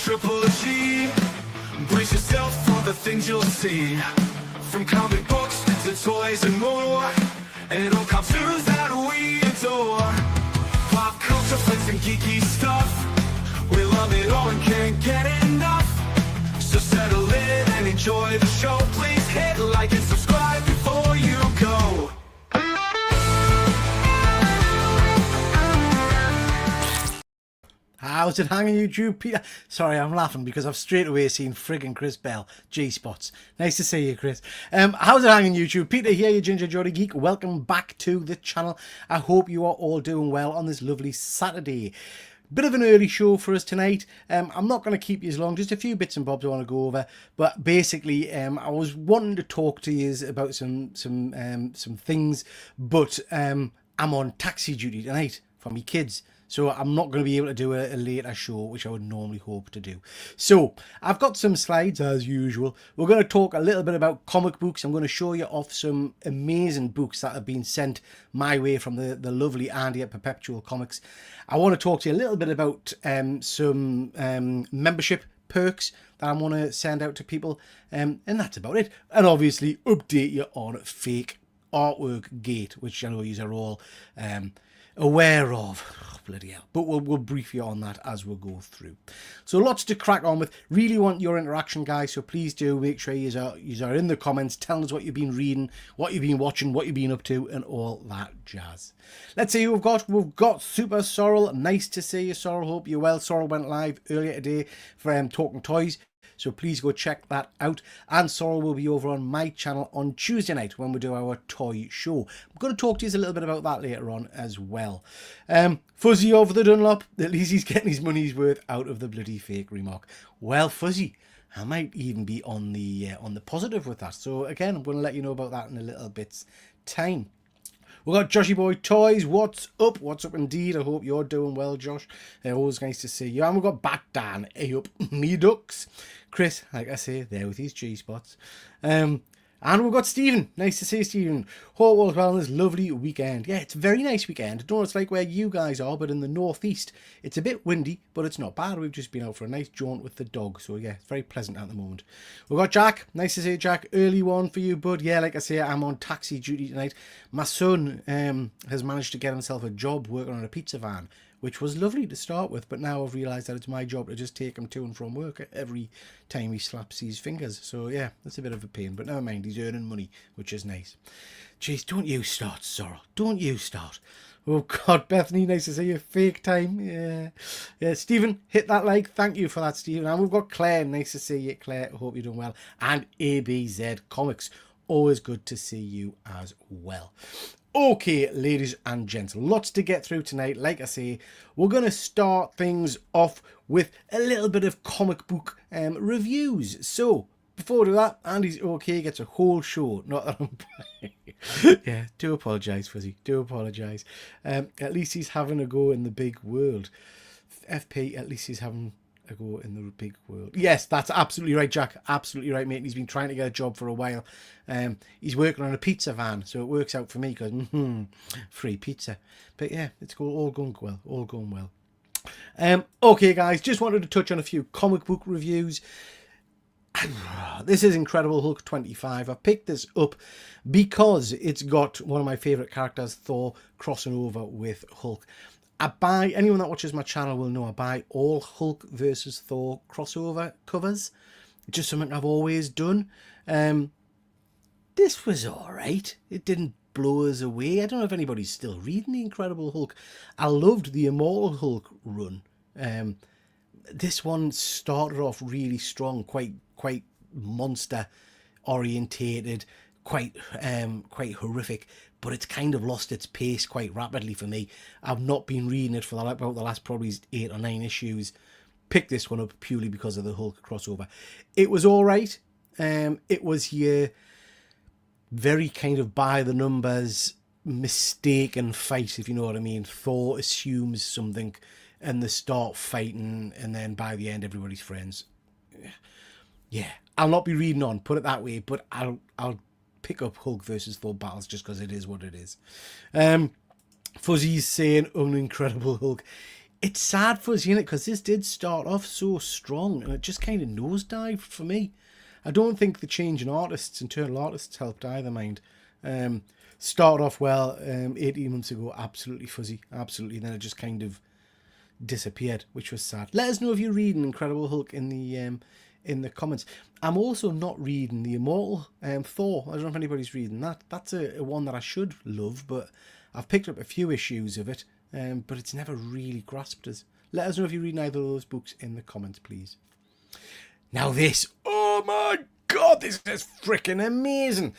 TripleG, brace yourself for the things you'll see. From comic books to toys and more, and it all cartoons that we adore. Pop culture, flicks and geeky stuff, we love it all and can't get enough. So settle in and enjoy the show. Please hit like and subscribe before you go. How's it hanging, YouTube, Peter? Sorry, I'm laughing because I've straight away seen friggin' Chris Bell, G-Spots. Nice to see you, Chris. How's it hanging, YouTube? Peter here, your Ginger Geordie Geek. Welcome back to the channel. I hope you are all doing well on this lovely Saturday. Bit of an early show for us tonight. I'm not going to keep you as long, just a few bits and bobs I want to go over. But basically, I was wanting to talk to you about some things, but I'm on taxi duty tonight for me kids. So I'm not going to be able to do a later show, which I would normally hope to do. So I've got some slides as usual. We're going to talk a little bit about comic books. I'm going to show you off some amazing books that have been sent my way from the lovely Andy at Perpetual Comics. I want to talk to you a little bit about some membership perks that I want to send out to people. And that's about it. And obviously update you on Fake Artwork Gate, which I know you are all aware of. Oh, bloody hell. But we'll brief you on that as we go through. So lots to crack on with. Really want your interaction, guys, so please do make sure you are in the comments telling us what you've been reading, what you've been watching, what you've been up to, and all that jazz. Let's see who we've got. We've got Super Sorrel. Nice to see you, Sorrel. Hope you're well. Sorrel went live earlier today for Talking Toys, so please go check that out. And Sorrel will be over on my channel on Tuesday night when we do our toy show. I'm going to talk to you a little bit about that later on as well. Fuzzy over the Dunlop. At least he's getting his money's worth out of the bloody fake remark. Well, Fuzzy, I might even be on the positive with that. So again, I'm going to let you know about that in a little bit's time. We've got Joshy Boy Toys. What's up? What's up indeed? I hope you're doing well, Josh. Always nice to see you. And we've got Bat Dan. Hey up, me ducks. Chris, like I say, there with his G-spots. And we've got Stephen. Nice to see you, Stephen. Hope all's well on this lovely weekend. Yeah, it's a very nice weekend. I don't know what it's like where you guys are, but in the northeast, it's a bit windy, but it's not bad. We've just been out for a nice jaunt with the dog. So yeah, it's very pleasant at the moment. We've got Jack. Nice to see you, Jack. Early one for you, bud. Yeah, like I say, I'm on taxi duty tonight. My son has managed to get himself a job working on a pizza van, which was lovely to start with, but now I've realised that it's my job to just take him to and from work every time he slaps his fingers. So yeah, that's a bit of a pain, but never mind, he's earning money, which is nice. Jeez, don't you start, Sorrel. Don't you start. Oh God, Bethany, nice to see you. Fake time. Yeah, Stephen, hit that like. Thank you for that, Stephen. And we've got Claire. Nice to see you, Claire. I hope you're doing well. And ABZ Comics. Always good to see you as well. Okay, ladies and gents, lots to get through tonight. Like I say, we're going to start things off with a little bit of comic book reviews. So, before we do that, Andy's okay gets a whole show. Not that I'm yeah, do apologise, Fuzzy. Do apologise. At least he's having a go in the big world. FP, at least he's having a go in the big world. Yes, that's absolutely right, Jack. Absolutely right, mate. He's been trying to get a job for a while. He's working on a pizza van, so it works out for me because free pizza. But yeah, it's all going well. All going well. Okay, guys, just wanted to touch on a few comic book reviews. This is Incredible Hulk 25. I picked this up because it's got one of my favourite characters, Thor, crossing over with Hulk. Anyone that watches my channel will know I buy all Hulk versus Thor crossover covers. It's just something I've always done. This was alright. It didn't blow us away. I don't know if anybody's still reading the Incredible Hulk. I loved the Immortal Hulk run. This one started off really strong, quite monster orientated, quite horrific, but it's kind of lost its pace quite rapidly for me. I've not been reading it for about the last probably 8 or 9 issues. Picked this one up purely because of the Hulk crossover. It was all right. It was your very kind of by the numbers mistaken fight, if you know what I mean. Thor assumes something and they start fighting, and then by the end everybody's friends. Yeah, I'll not be reading on, put it that way, but I'll pick up Hulk versus Thor battles just because it is what it is. Fuzzy's saying Incredible Hulk. It's sad for us, isn't it? Because this did start off so strong and it just kind of nosedived for me. I don't think the change in artists, internal artists, helped either, mind. Started off well 18 months ago, absolutely fuzzy, absolutely. Then it just kind of disappeared, which was sad. Let us know if you're reading Incredible Hulk in the comments. I'm also not reading the Immortal Thor. I don't know if anybody's reading that. That's a one that I should love, but I've picked up a few issues of it, but it's never really grasped us. Let us know if you're reading either of those books in the comments, please. Now this, oh my god, this is freaking amazing.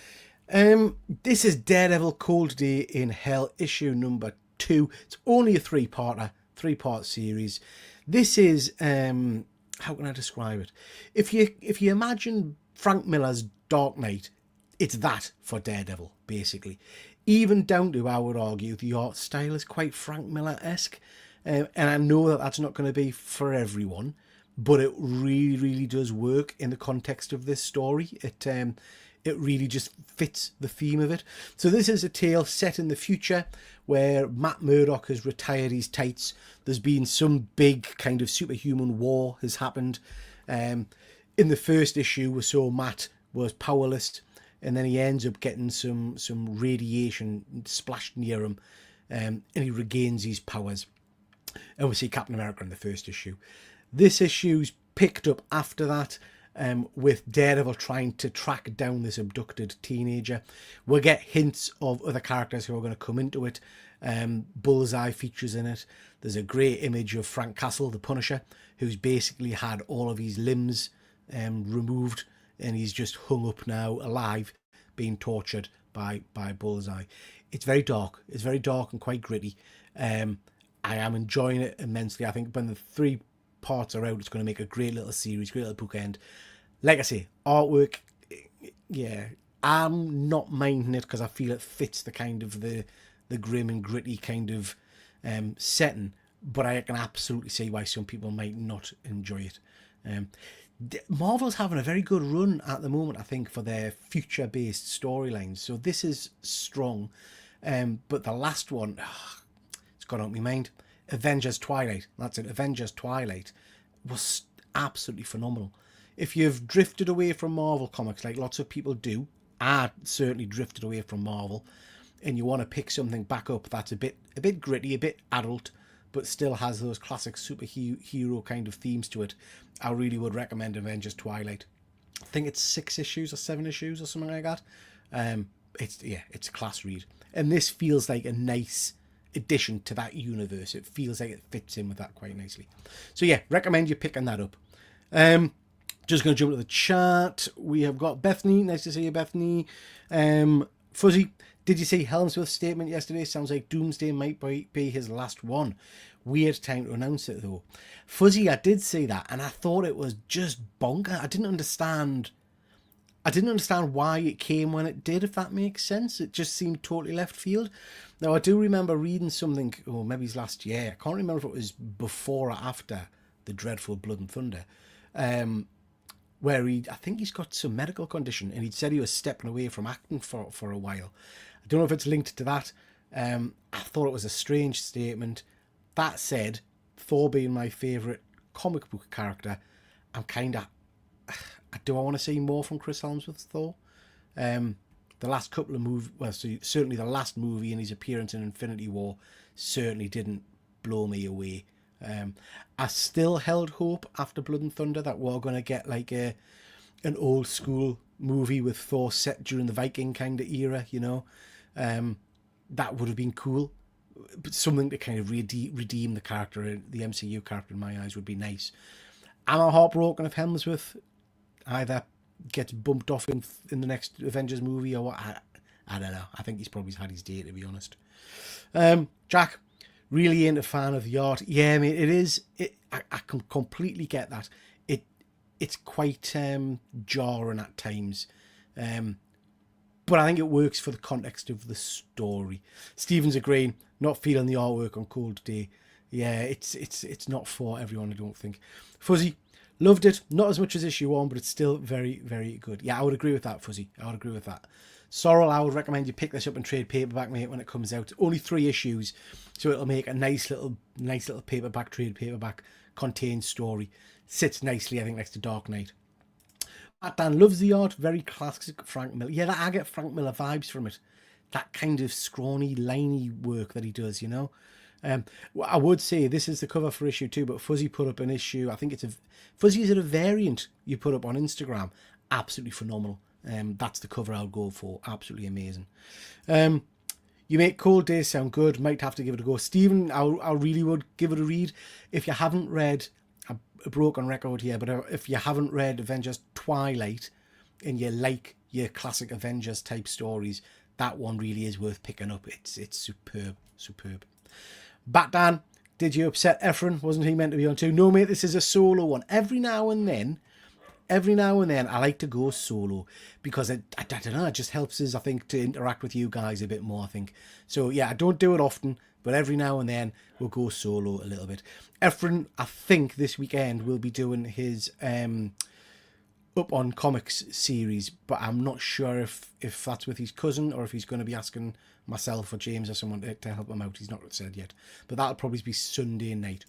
This is Daredevil Cold Day in Hell, issue number 2. It's only a three-part series. This is, how can I describe it? If you imagine Frank Miller's Dark Knight, it's that for Daredevil, basically. Even down to, I would argue, the art style is quite Frank Miller-esque. And I know that that's not going to be for everyone, but it really, really does work in the context of this story. It really just fits the theme of it. So this is a tale set in the future where Matt Murdock has retired his tights. There's been some big kind of superhuman war has happened. In the first issue, we saw Matt was powerless, and then he ends up getting some radiation splashed near him, and he regains his powers. And we see Captain America in the first issue. This issue's picked up after that, with Daredevil trying to track down this abducted teenager. We'll get hints of other characters who are going to come into it. Bullseye features in it. There's a great image of Frank Castle, the Punisher, who's basically had all of his limbs removed, and he's just hung up now, alive, being tortured by Bullseye. It's very dark. It's very dark and quite gritty. I am enjoying it immensely. I think when the 3 parts are out, it's going to make a great little series, great little bookend. Like I say, artwork, yeah, I'm not minding it because I feel it fits the kind of the grim and gritty kind of setting, but I can absolutely see why some people might not enjoy it. Marvel's having a very good run at the moment, I think, for their future-based storylines, so this is strong, but the last one, it's gone out of my mind. Avengers Twilight, that's it, Avengers Twilight was absolutely phenomenal. If you've drifted away from Marvel Comics, like lots of people do, I certainly drifted away from Marvel, and you want to pick something back up that's a bit gritty, a bit adult, but still has those classic superhero kind of themes to it, I really would recommend Avengers Twilight. I think it's 6 issues or 7 issues or something like that. It's a class read, and this feels like a nice addition to that universe. It feels like it fits in with that quite nicely. So yeah, recommend you picking that up. Just going to jump to the chat. We have got Bethany. Nice to see you, Bethany. Fuzzy, did you see Helmsworth's statement yesterday? Sounds like Doomsday might be his last one. Weird time to announce it though. Fuzzy, I did see that, and I thought it was just bonker. I didn't understand why it came when it did, if that makes sense. It just seemed totally left field. Now, I do remember reading something, maybe it's last year. I can't remember if it was before or after the dreadful Blood and Thunder, where I think he's got some medical condition, and he'd said he was stepping away from acting for a while. I don't know if it's linked to that. I thought it was a strange statement. That said, Thor being my favourite comic book character, I'm kind of... Do I want to see more from Chris Helmsworth's Thor? The last couple of movies, well, so certainly the last movie and his appearance in Infinity War certainly didn't blow me away. I still held hope after Blood and Thunder that we're going to get like an old school movie with Thor set during the Viking kind of era, you know. That would have been cool. But something to kind of redeem the character, the MCU character in my eyes, would be nice. Am I heartbroken if Hemsworth either gets bumped off in the next Avengers movie or what? I don't know. I think he's probably had his day, to be honest. Jack, really ain't a fan of the art. Yeah, I mean, it is. I can completely get that. It's quite jarring at times. But I think it works for the context of the story. Stephen's agreeing, not feeling the artwork on Cold Day. Yeah, it's not for everyone, I don't think. Fuzzy, loved it. Not as much as issue 1, but it's still very, very good. Yeah, I would agree with that, Fuzzy. I would agree with that. Sorrel, I would recommend you pick this up in trade paperback, mate, when it comes out. Only 3 issues, so it'll make a nice little paperback, trade paperback, contained story. Sits nicely, I think, next to Dark Knight. Dan loves the art, very classic Frank Miller. Yeah, I get Frank Miller vibes from it. That kind of scrawny, liney work that he does, you know. I would say this is the cover for issue 2, but Fuzzy put up an issue. I think it's Fuzzy, is it a variant you put up on Instagram? Absolutely phenomenal. That's the cover I'll go for. Absolutely amazing. You make Cold Days sound good. Might have to give it a go. Stephen, I really would give it a read. If you haven't read, a broken record here, but if you haven't read Avengers Twilight and you like your classic Avengers type stories, that one really is worth picking up. It's superb. Batman, did you upset Efren? Wasn't he meant to be on too? No, mate, this is a solo one. Every now and then I like to go solo because I don't know, it just helps us, I think, to interact with you guys a bit more, I think. So yeah, I don't do it often, but every now and then we'll go solo a little bit. Efren, I think this weekend will be doing his Up on Comics series, but I'm not sure if that's with his cousin or if he's going to be asking myself or James or someone to help him out. He's not said yet, but that'll probably be Sunday night.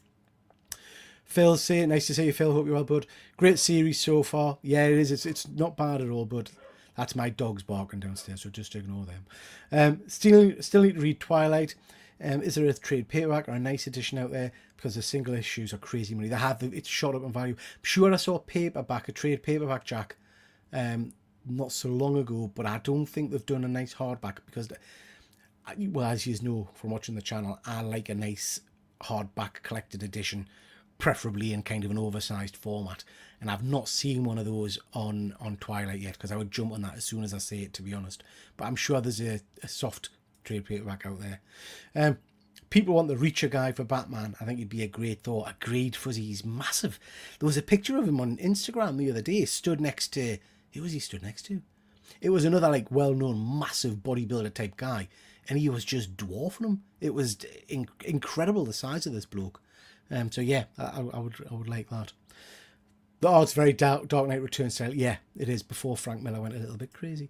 Phil, nice to see you, Phil. Hope you're well, bud. Great series so far. Yeah, it is. It's not bad at all, bud. That's my dogs barking downstairs, so just ignore them. Still need to read Twilight. Is there a trade paperback or a nice edition out there? Because the single issues are crazy money. It's shot up in value. I'm sure I saw a trade paperback, Jack, not so long ago, but I don't think they've done a nice hardback because, well, as you know from watching the channel, I like a nice hardback collected edition, preferably in kind of an oversized format, and I've not seen one of those on Twilight yet because I would jump on that as soon as I see it, to be honest. But I'm sure there's a soft trade paperback out there. People want the Reacher guy for Batman. I think it'd be a great thought. Agreed, Fuzzy. He's massive. There was a picture of him on Instagram the other day. Stood next to, who was he stood next to? It was another like well-known massive bodybuilder type guy, and he was just dwarfing him. It was incredible the size of this bloke. So yeah, I would like that. The art's very Dark Knight Returns style. Yeah, it is. Before Frank Miller went a little bit crazy.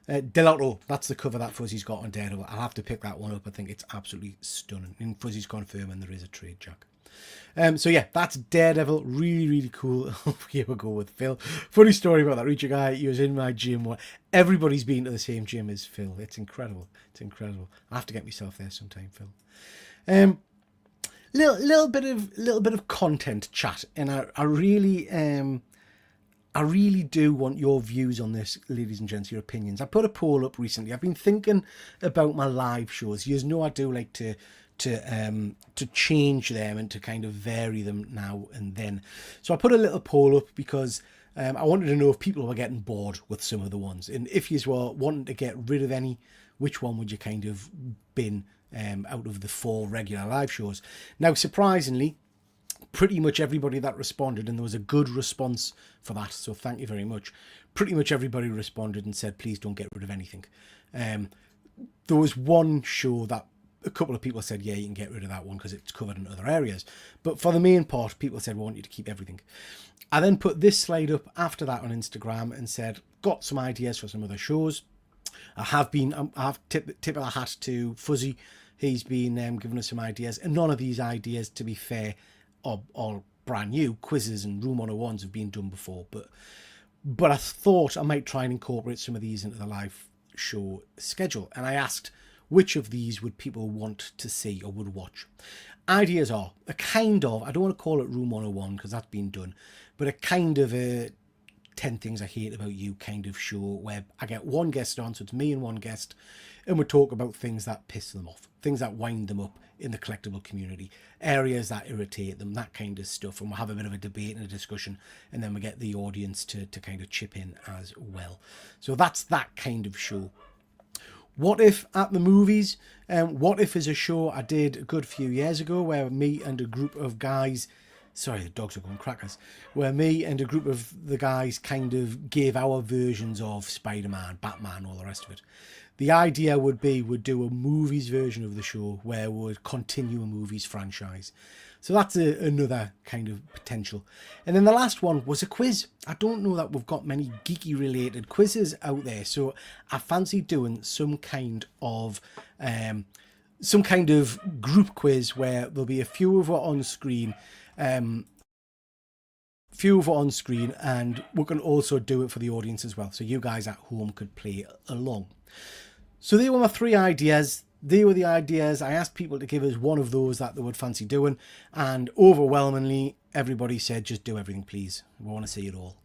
Delotto, that's the cover that Fuzzy's got on Daredevil. I'll have to pick that one up. I think it's absolutely stunning. And Fuzzy's confirming there is a trade, Jack. So yeah, that's Daredevil. Really, really cool. Here we go with Phil. Funny story about that Reacher guy. He was in my gym. Everybody's been to the same gym as Phil. It's incredible. It's incredible. I have to get myself there sometime, Phil. Little bit of content chat, and I really do want your views on this, ladies and gents, your opinions. I put a poll up recently. I've been thinking about my live shows. You know, I do like to change them and to kind of vary them now and then. So I put a little poll up because I wanted to know if people were getting bored with some of the ones, and if you were wanting to get rid of any, which one would you kind of bin out of the 4 regular live shows? Now, surprisingly, pretty much everybody that responded, and there was a good response for that, so thank you very much. Pretty much everybody responded and said, please don't get rid of anything. There was one show that a couple of people said, yeah, you can get rid of that one because it's covered in other areas. But for the main part, people said, we want you to keep everything. I then put this slide up after that on Instagram and said, got some ideas for some other shows. I have tip of the hat to Fuzzy. He's been giving us some ideas, and none of these ideas, to be fair, are brand new. Quizzes and Room 101s have been done before, but I thought I might try and incorporate some of these into the live show schedule, and I asked which of these would people want to see or would watch. Ideas are a kind of, I don't want to call it Room 101 because that's been done, but a kind of a 10 Things I Hate About You kind of show where I get one guest on, so it's me and one guest, and we talk about things that piss them off, things that wind them up in the collectible community, areas that irritate them, that kind of stuff, and we'll have a bit of a debate and a discussion, and then we get the audience to kind of chip in as well. So that's that kind of show. What If at the Movies? What If is a show I did a good few years ago where me and a group of guys, sorry, the dogs are going crackers, where me and a group of the guys kind of gave our versions of Spider-Man, Batman, all the rest of it. The idea would be we'd do a movies version of the show where we'd continue a movies franchise. So that's another kind of potential. And then the last one was a quiz. I don't know that we've got many geeky related quizzes out there, so I fancy doing some kind of group quiz where there'll be a few of us on screen, and we can also do it for the audience as well, so you guys at home could play along. So they were my 3 ideas. They were the ideas. I asked people to give us one of those that they would fancy doing, and overwhelmingly everybody said just do everything, please. We want to see it all.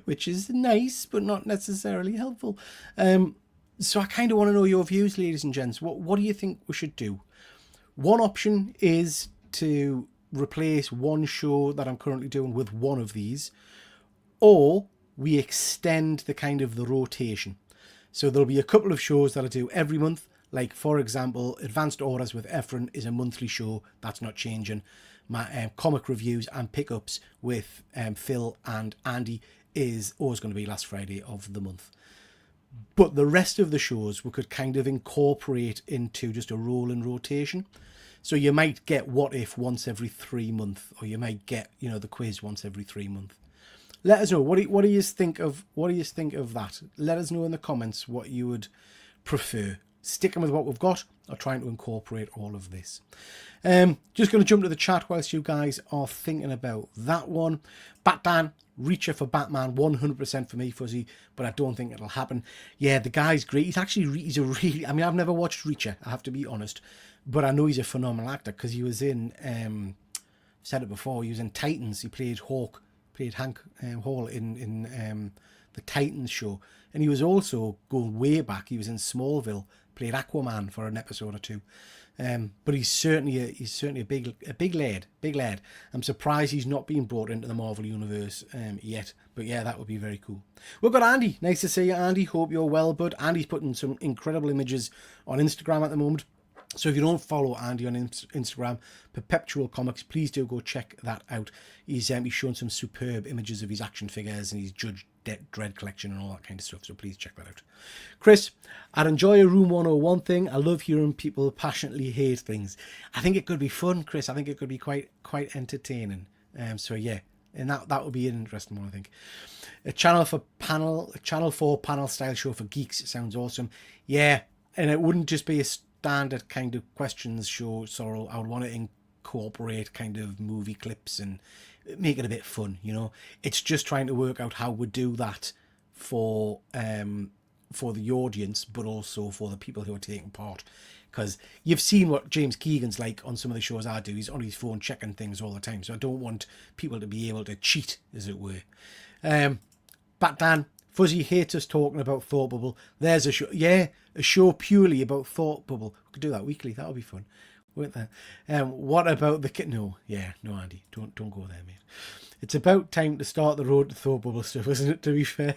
Which is nice but not necessarily helpful. So I kind of want to know your views, ladies and gents. What do you think we should do? One option is to replace one show that I'm currently doing with one of these, or we extend the rotation. So there'll be a couple of shows that I do every month. Like, for example, Advanced Orders with Efren is a monthly show. That's not changing. My comic reviews and pickups with Phil and Andy is always going to be last Friday of the month. But the rest of the shows we could kind of incorporate into just a rolling rotation. So you might get What If once every 3 months, or you might get, the quiz once every 3 months. Let us know. What do you think of that? Let us know in the comments what you would prefer. Sticking with what we've got, or trying to incorporate all of this. Just going to jump to the chat whilst you guys are thinking about that one. Batman, Reacher for Batman, 100% for me, Fuzzy, but I don't think it'll happen. Yeah, the guy's great. He's a really, I've never watched Reacher, I have to be honest, but I know he's a phenomenal actor because he was in, I've said it before, he was in Titans. He played Hank Hall in the Titans show, and he was also, going way back, he was in Smallville, played Aquaman for an episode or 2. But he's certainly a big lad. I'm surprised he's not been brought into the Marvel universe yet. But yeah, that would be very cool. We've got Andy. Nice to see you, Andy. Hope you're well, bud. Andy's putting some incredible images on Instagram at the moment. So if you don't follow Andy on Instagram, Perpetual Comics, please do go check that out. He's showing some superb images of his action figures and his Judge Dredd collection and all that kind of stuff. So please check that out. Chris, I'd enjoy a Room 101 thing. I love hearing people passionately hate things. I think it could be fun, Chris. I think it could be quite entertaining. So yeah, and that would be an interesting one, I think. A Channel 4 panel style show for geeks sounds awesome. Yeah, and it wouldn't just be a standard kind of questions show, so I would want to incorporate kind of movie clips and make it a bit fun, It's just trying to work out how we do that for the audience, but also for the people who are taking part. Because you've seen what James Keegan's like on some of the shows I do. He's on his phone checking things all the time, so I don't want people to be able to cheat, as it were. Batman, Fuzzy hates us talking about Thought Bubble. There's a show, a show purely about Thought Bubble. We could do that weekly. That would be fun. Won't there? What about the kid? No, Andy, don't go there, mate. It's about time to start the road to Thought Bubble stuff, isn't it? To be fair,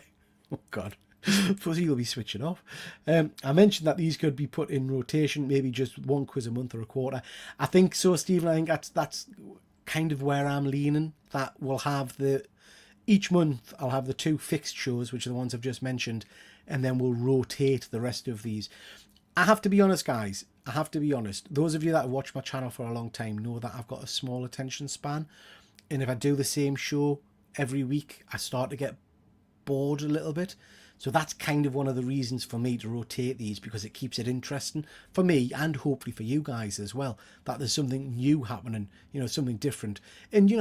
oh God, Fuzzy will be switching off. I mentioned that these could be put in rotation, maybe just one quiz a month or a quarter. I think so, Stephen. I think that's kind of where I'm leaning. That we'll have each month I'll have the 2 fixed shows, which are the ones I've just mentioned, and then we'll rotate the rest of these. I have to be honest, guys. Those of you that have watched my channel for a long time know that I've got a small attention span. And if I do the same show every week, I start to get bored a little bit. So that's kind of one of the reasons for me to rotate these, because it keeps it interesting for me and hopefully for you guys as well, that there's something new happening, something different. And,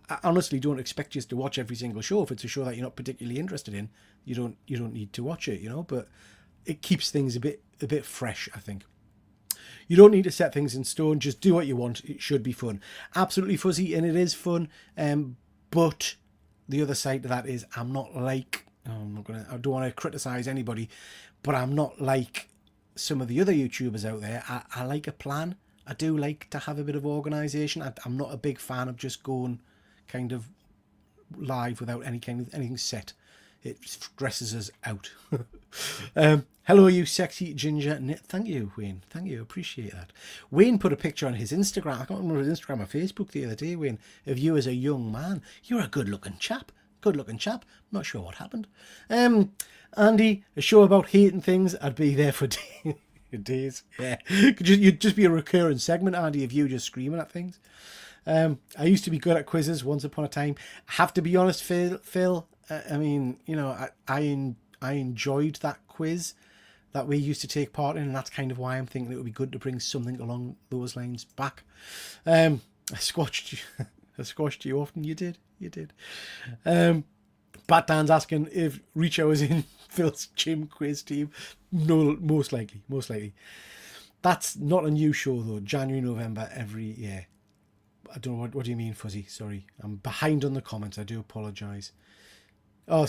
I honestly don't expect you to watch every single show. If it's a show that you're not particularly interested in, you don't need to watch it, but it keeps things a bit fresh, I think. You don't need to set things in stone. Just do what you want. It should be fun. Absolutely, Fuzzy, and it is fun. But the other side to that is I don't want to criticize anybody, but I'm not like some of the other YouTubers out there. I like a plan. I do like to have a bit of organisation. I'm not a big fan of just going kind of live without anything set. It stresses us out. Hello, you sexy ginger. Thank you, Wayne. Thank you. Appreciate that. Wayne put a picture on his Instagram. I can't remember his Instagram or Facebook the other day, Wayne, of you as a young man. You're a good-looking chap. Good looking chap. Not sure what happened. Andy, a show about hating things. I'd be there for days. Yeah. You'd just be a recurring segment, Andy, of you just screaming at things. I used to be good at quizzes once upon a time. I have to be honest, Phil. I mean, you know, I enjoyed that quiz that we used to take part in, and that's kind of why I'm thinking it would be good to bring something along those lines back. I squashed you often. You did. Bat Dan's asking if Richo was in Phil's gym quiz team. No, most likely. That's not a new show though. January, November every year. I don't know what do you mean, Fuzzy? Sorry, I'm behind on the comments. I do apologise. Oh,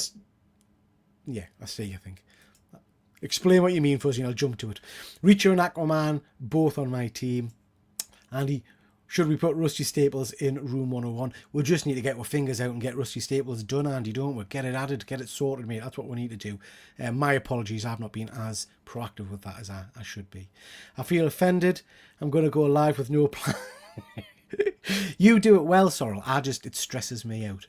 yeah, I see. I think. Explain what you mean, Fuzzy, and I'll jump to it. Richo and Aquaman both on my team. Andy, should we put Rusty Staples in Room 101? We'll just need to get our fingers out and get Rusty Staples done, Andy, don't we? Get it added, get it sorted, mate. That's what we need to do. My apologies, I've not been as proactive with that as I should be. I feel offended. I'm going to go live with no plan. You do it well, Sorrel. It stresses me out.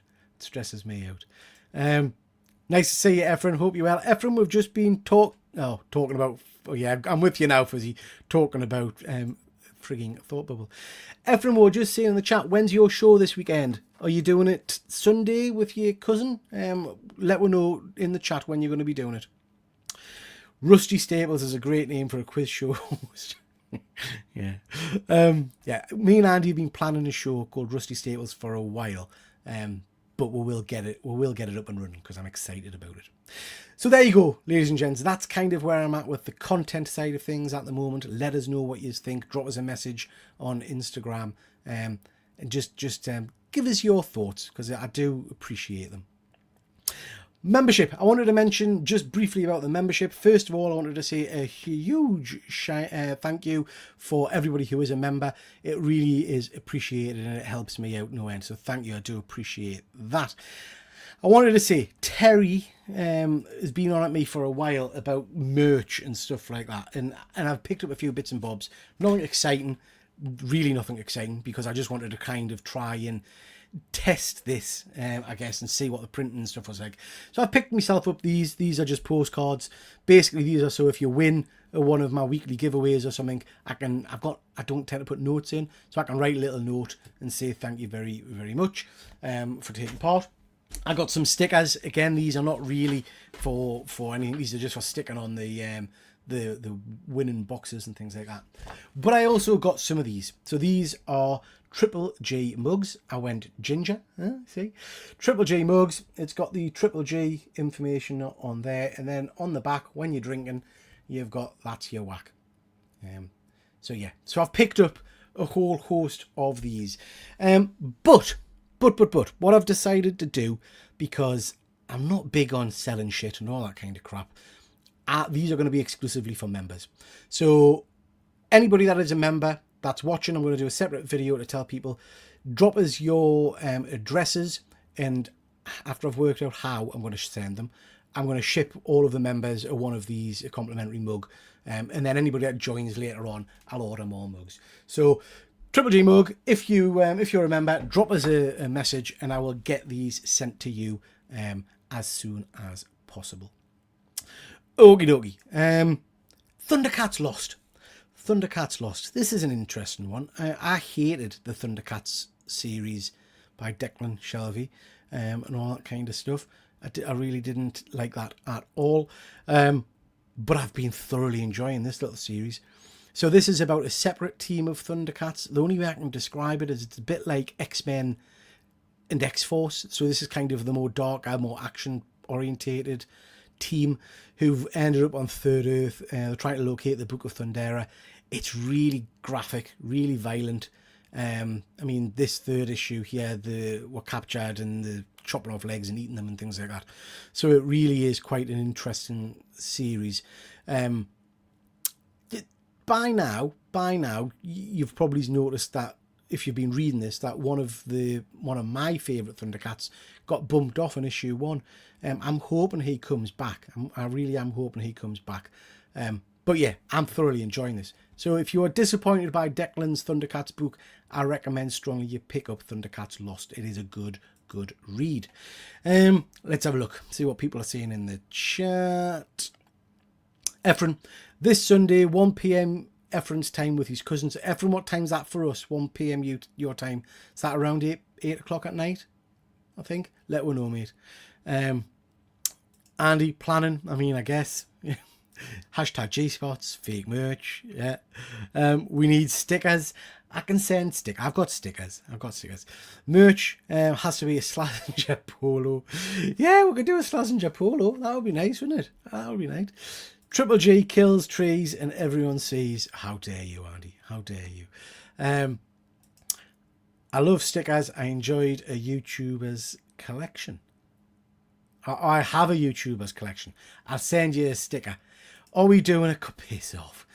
Nice to see you, Ephraim. Hope you're well. Ephraim, we've just been talking about... Oh, yeah, I'm with you now, Fuzzy. Talking about... frigging thought bubble. Ephraim, we're just saying in the chat, when's your show this weekend? Are you doing it Sunday with your cousin? Let me know in the chat when you're going to be doing it. Rusty Staples is a great name for a quiz show. Yeah. Me and Andy have been planning a show called Rusty Staples for a while. But we will get it up and running because I'm excited about it. So there you go, ladies and gents. That's kind of where I'm at with the content side of things at the moment. Let us know what you think. Drop us a message on Instagram, and just give us your thoughts because I do appreciate them. Membership. I wanted to mention just briefly about the membership. First of all, I wanted to say a huge thank you for everybody who is a member. It really is appreciated and it helps me out no end. So thank you. I do appreciate that. I wanted to say Terry has been on at me for a while about merch and stuff like that. And I've picked up a few bits and bobs. Nothing exciting. Really nothing exciting because I just wanted to kind of try and test this, I guess, and see what the printing and stuff was like. So I picked myself up these. These are just postcards. Basically, these are so if you win one of my weekly giveaways or something, I don't tend to put notes in, so I can write a little note and say thank you very, very much for taking part. I got some stickers. Again, these are not really for anything. These are just for sticking on the winning boxes and things like that. But I also got some of these. So these are TripleG mugs. I went ginger. See? TripleG mugs. It's got the TripleG information on there. And then on the back, when you're drinking, you've got that's your whack. So yeah. So I've picked up a whole host of these. But what I've decided to do, because I'm not big on selling shit and all that kind of crap, these are going to be exclusively for members. So anybody that is a member that's watching, I'm going to do a separate video to tell people, drop us your addresses, and after I've worked out how I'm going to send them, I'm going to ship all of the members one of these, a complimentary mug, and then anybody that joins later on, I'll order more mugs. So TripleG mug, if you're a member, drop us a message and I will get these sent to you as soon as possible. Okie dokie. Thundercats Lost. This is an interesting one. I hated the Thundercats series by Declan Shelvey and all that kind of stuff. I really didn't like that at all. But I've been thoroughly enjoying this little series. So this is about a separate team of Thundercats. The only way I can describe it is it's a bit like X-Men and X-Force. So this is kind of the more darker, more action-orientated team who've ended up on Third Earth. They're trying to locate the Book of Thundera. It's really graphic, really violent. I mean, this third issue here, were captured and the chopping off legs and eating them and things like that. So it really is quite an interesting series. By now, you've probably noticed that if you've been reading this, that one of my favourite Thundercats got bumped off in issue 1. I'm hoping he comes back. I really am hoping he comes back. But yeah, I'm thoroughly enjoying this. So if you are disappointed by Declan's Thundercats book, I recommend strongly you pick up Thundercats Lost. It is a good good read. Let's have a look, see what people are saying in the chat. Efren, this Sunday, 1 p.m. Efren's time with his cousins. Efren, what time's that for us? 1 p.m. your time. Is that around 8 o'clock at night? I think. Let us know, mate. Andy, planning. I mean, I guess. Hashtag G-Spots, fake merch. Yeah. We need stickers. I can send stickers. I've got stickers. Merch has to be a Slazenger polo. Yeah, we could do a Slazenger polo. That would be nice, wouldn't it? That would be nice. TripleG kills trees and everyone sees. How dare you, Andy? How dare you? I love stickers. I enjoyed a YouTuber's collection. I have a YouTuber's collection. I'll send you a sticker. Are we doing a piss off?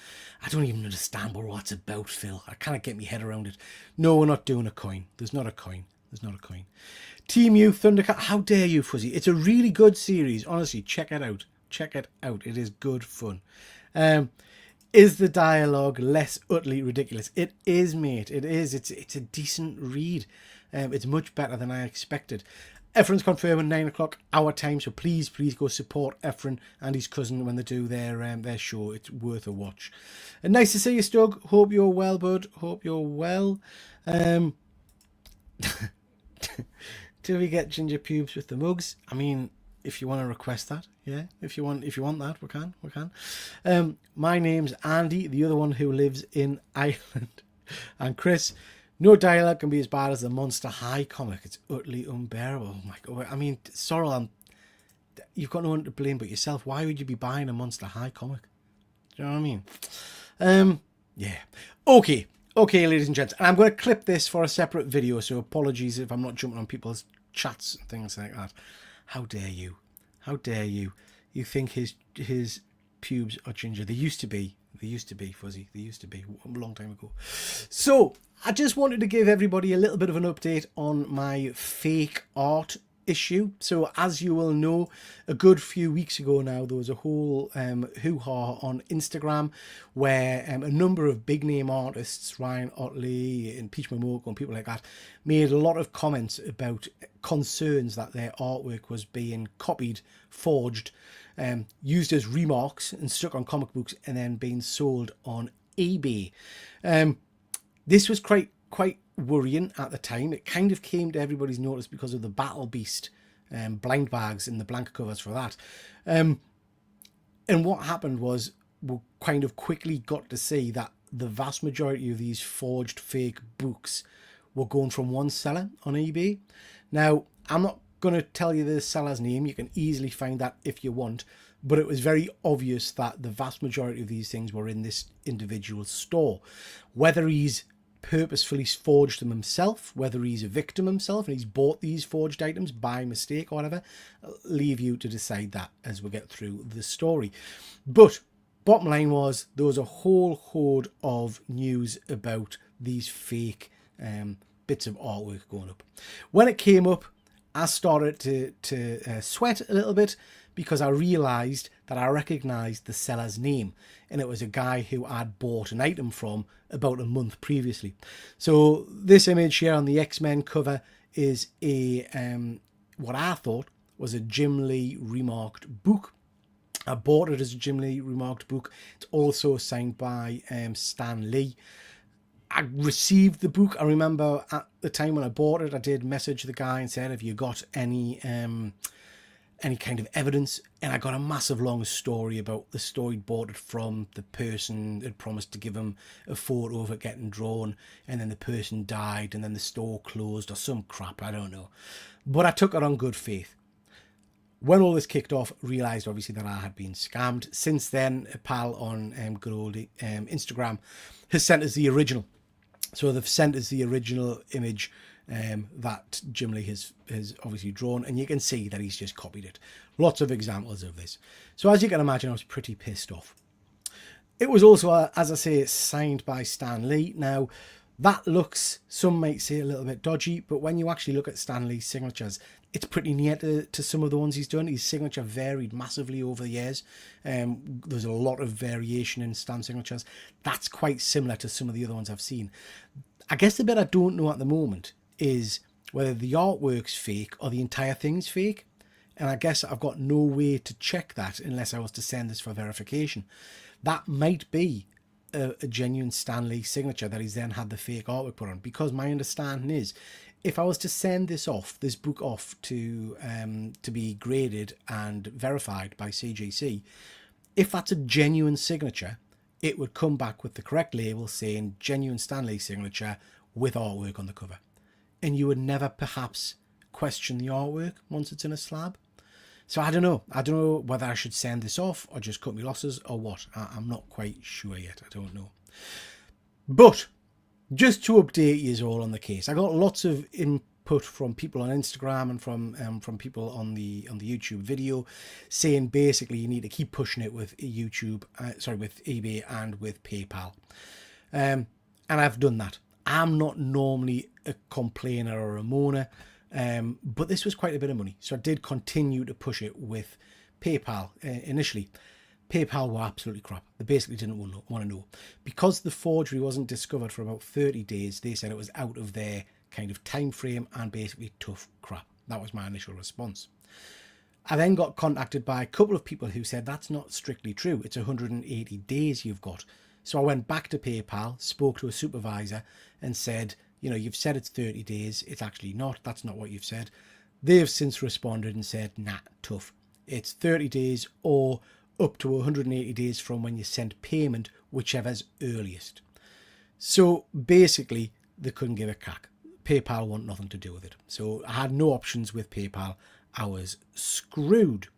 I don't even understand what that's about, Phil. I can't get my head around it. No, we're not doing a coin. There's not a coin. Team U Thundercat. How dare you, Fuzzy? It's a really good series. Honestly, check it out. It is good fun. Is the dialogue less utterly ridiculous? It is, mate. It is. It's a decent read. It's much better than I expected. Efren's confirming 9 o'clock our time, so please go support Efren and his cousin when they do their show. It's worth a watch. And nice to see you, Stug. Hope you're well, bud. Hope you're well. Do we get ginger pubes with the mugs? I mean, if you want to request that, yeah. If you want that, we can. My name's Andy, the other one who lives in Ireland, and Chris. No dialogue can be as bad as the Monster High comic. It's utterly unbearable. Oh my God. I mean, Sorrel, you've got no one to blame but yourself. Why would you be buying a Monster High comic? Do you know what I mean? Yeah. Okay, ladies and gents. And I'm going to clip this for a separate video, so apologies if I'm not jumping on people's chats and things like that. How dare you? You think his pubes are ginger. They used to be, Fuzzy. They used to be a long time ago. So I just wanted to give everybody a little bit of an update on my fake art issue. So as you will know, a good few weeks ago now, there was a whole hoo-ha on Instagram where a number of big name artists, Ryan Otley and Peach Momoko and people like that, made a lot of comments about concerns that their artwork was being copied, forged, used as remarks and stuck on comic books and then being sold on eBay. This was quite worrying at the time. It kind of came to everybody's notice because of the Battle Beast blind bags and the blank covers for that. And what happened was we kind of quickly got to see that the vast majority of these forged fake books were going from one seller on eBay. Now, I'm not going to tell you the seller's name. You can easily find that if you want. But it was very obvious that the vast majority of these things were in this individual store. Whether he's purposefully forged them himself, whether he's a victim himself and he's bought these forged items by mistake or whatever, I'll leave you to decide that as we get through the story. But bottom line was, there was a whole horde of news about these fake bits of artwork going up. When it came up, I started to sweat a little bit because I realised that I recognised the seller's name, and it was a guy who I'd bought an item from about a month previously. So this image here on the X-Men cover is a what I thought was a Jim Lee remarked book. I bought it as a Jim Lee remarked book. It's also signed by Stan Lee. I received the book. I remember at the time when I bought it, I did message the guy and said, have you got any kind of evidence? And I got a massive long story about the store he'd bought it from, the person had promised to give him a photo of it getting drawn, and then the person died, and then the store closed or some crap, I don't know. But I took it on good faith. When all this kicked off, realised obviously that I had been scammed. Since then, a pal on Geordie Instagram has sent us the original. So they've sent us the original image that Jim Lee has obviously drawn, and you can see that he's just copied it. Lots of examples of this. So as you can imagine, I was pretty pissed off. It was also, as I say, signed by Stan Lee. Now, that looks, some might say, a little bit dodgy, but when you actually look at Stan Lee's signatures, it's pretty near to some of the ones he's done. His signature varied massively over the years. There's a lot of variation in Stan's signatures. That's quite similar to some of the other ones I've seen. I guess the bit I don't know at the moment is whether the artwork's fake or the entire thing's fake. And I guess I've got no way to check that unless I was to send this for verification. That might be a genuine Stan Lee signature that he's then had the fake artwork put on, because my understanding is if I was to send this book off to be graded and verified by CGC, if that's a genuine signature, it would come back with the correct label saying genuine Stan Lee signature with artwork on the cover. And you would never perhaps question the artwork once it's in a slab. So I don't know whether I should send this off or just cut my losses or what. I'm not quite sure yet. I don't know. But just to update you all on the case, I got lots of input from people on Instagram and from people on the YouTube video saying basically you need to keep pushing it with with eBay and with PayPal. And I've done that. I'm not normally a complainer or a moaner. But this was quite a bit of money, so I did continue to push it with PayPal. Initially, PayPal were absolutely crap. They basically didn't want to know. Because the forgery wasn't discovered for about 30 days, they said it was out of their kind of time frame and basically tough crap. That was my initial response. I then got contacted by a couple of people who said that's not strictly true. It's 180 days you've got. So I went back to PayPal, spoke to a supervisor and said, you've said it's 30 days. It's actually not. That's not what you've said. They have since responded and said, nah, tough. It's 30 days or up to 180 days from when you send payment, whichever's earliest. So basically, they couldn't give a crack. PayPal want nothing to do with it. So I had no options with PayPal. I was screwed.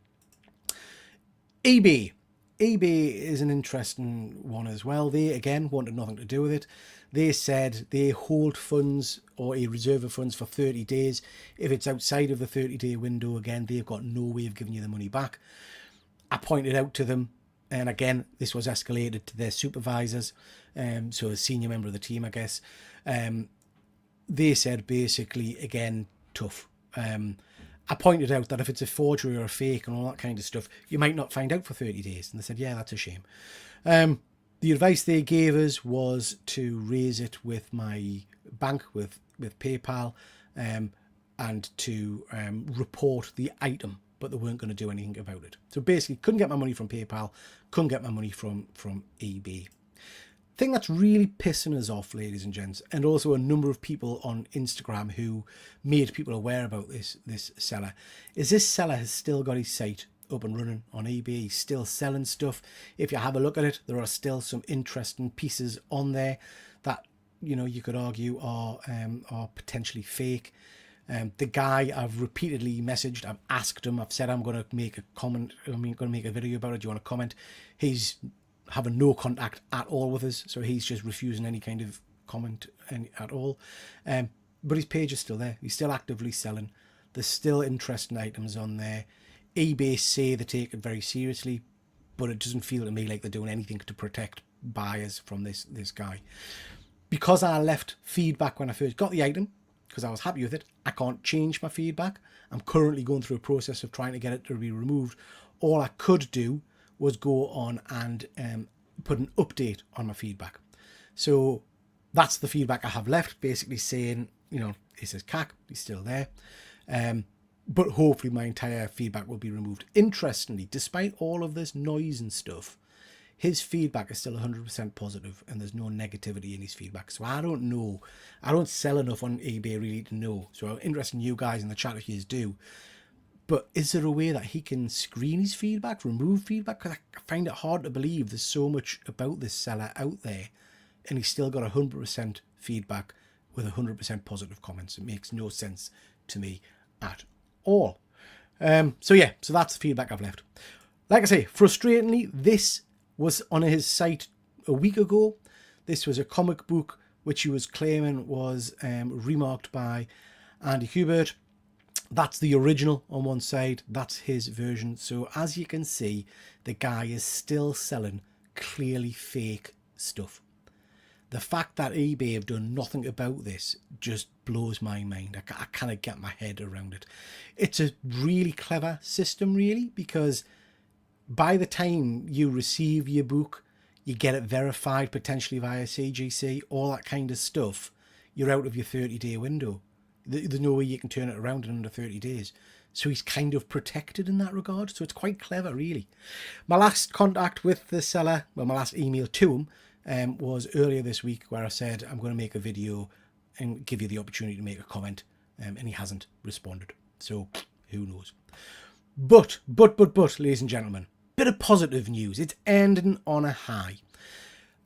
eBay. eBay is an interesting one as well. They, again, wanted nothing to do with it. They said they hold funds or a reserve of funds for 30 days. If it's outside of the 30-day window, again, they've got no way of giving you the money back. I pointed out to them, and again, this was escalated to their supervisors, so a senior member of the team, I guess. They said basically, again, tough. I pointed out that if it's a forgery or a fake and all that kind of stuff, you might not find out for 30 days. And they said, yeah, that's a shame. The advice they gave us was to raise it with my bank, with PayPal, and to report the item, but they weren't going to do anything about it. So basically, couldn't get my money from PayPal, couldn't get my money from eBay. Thing that's really pissing us off, ladies and gents, and also a number of people on Instagram who made people aware about this seller, is this seller has still got his site up and running on eBay. He's still selling stuff. If you have a look at it, there are still some interesting pieces on there that you could argue are potentially fake. The guy I've repeatedly messaged, I've asked him, I've said I'm going to make a comment, I'm going to make a video about it, do you want to comment? He's having no contact at all with us, so he's just refusing any kind of comment at all. But his page is still there. He's still actively selling. There's still interesting items on there. eBay say they take it very seriously, but it doesn't feel to me like they're doing anything to protect buyers from this guy. Because I left feedback when I first got the item, because I was happy with it, I can't change my feedback. I'm currently going through a process of trying to get it to be removed. All I could do was go on and put an update on my feedback. So that's the feedback I have left, basically saying, it says CAC, he's still there. But hopefully my entire feedback will be removed. Interestingly, despite all of this noise and stuff, his feedback is still 100% positive and there's no negativity in his feedback. So I don't know. I don't sell enough on eBay really to know. So I'm interested in you guys in the chat if you do. But is there a way that he can screen his feedback, remove feedback? Because I find it hard to believe there's so much about this seller out there and he's still got 100% feedback with 100% positive comments. It makes no sense to me at all. So that's the feedback I've left. Like I say, frustratingly, this was on his site a week ago. This was a comic book which he was claiming was remarked by Andy Hubert. That's the original on one side. That's his version. So as you can see, the guy is still selling clearly fake stuff. The fact that eBay have done nothing about this just blows my mind. I cannot get my head around it. It's a really clever system, really, because by the time you receive your book, you get it verified potentially via CGC, all that kind of stuff, you're out of your 30-day window. There's no way you can turn it around in under 30 days. So he's kind of protected in that regard. So it's quite clever, really. My last contact with the seller, well, my last email to him was earlier this week, where I said I'm going to make a video and give you the opportunity to make a comment. And he hasn't responded. So who knows? But, ladies and gentlemen, bit of positive news. It's ending on a high.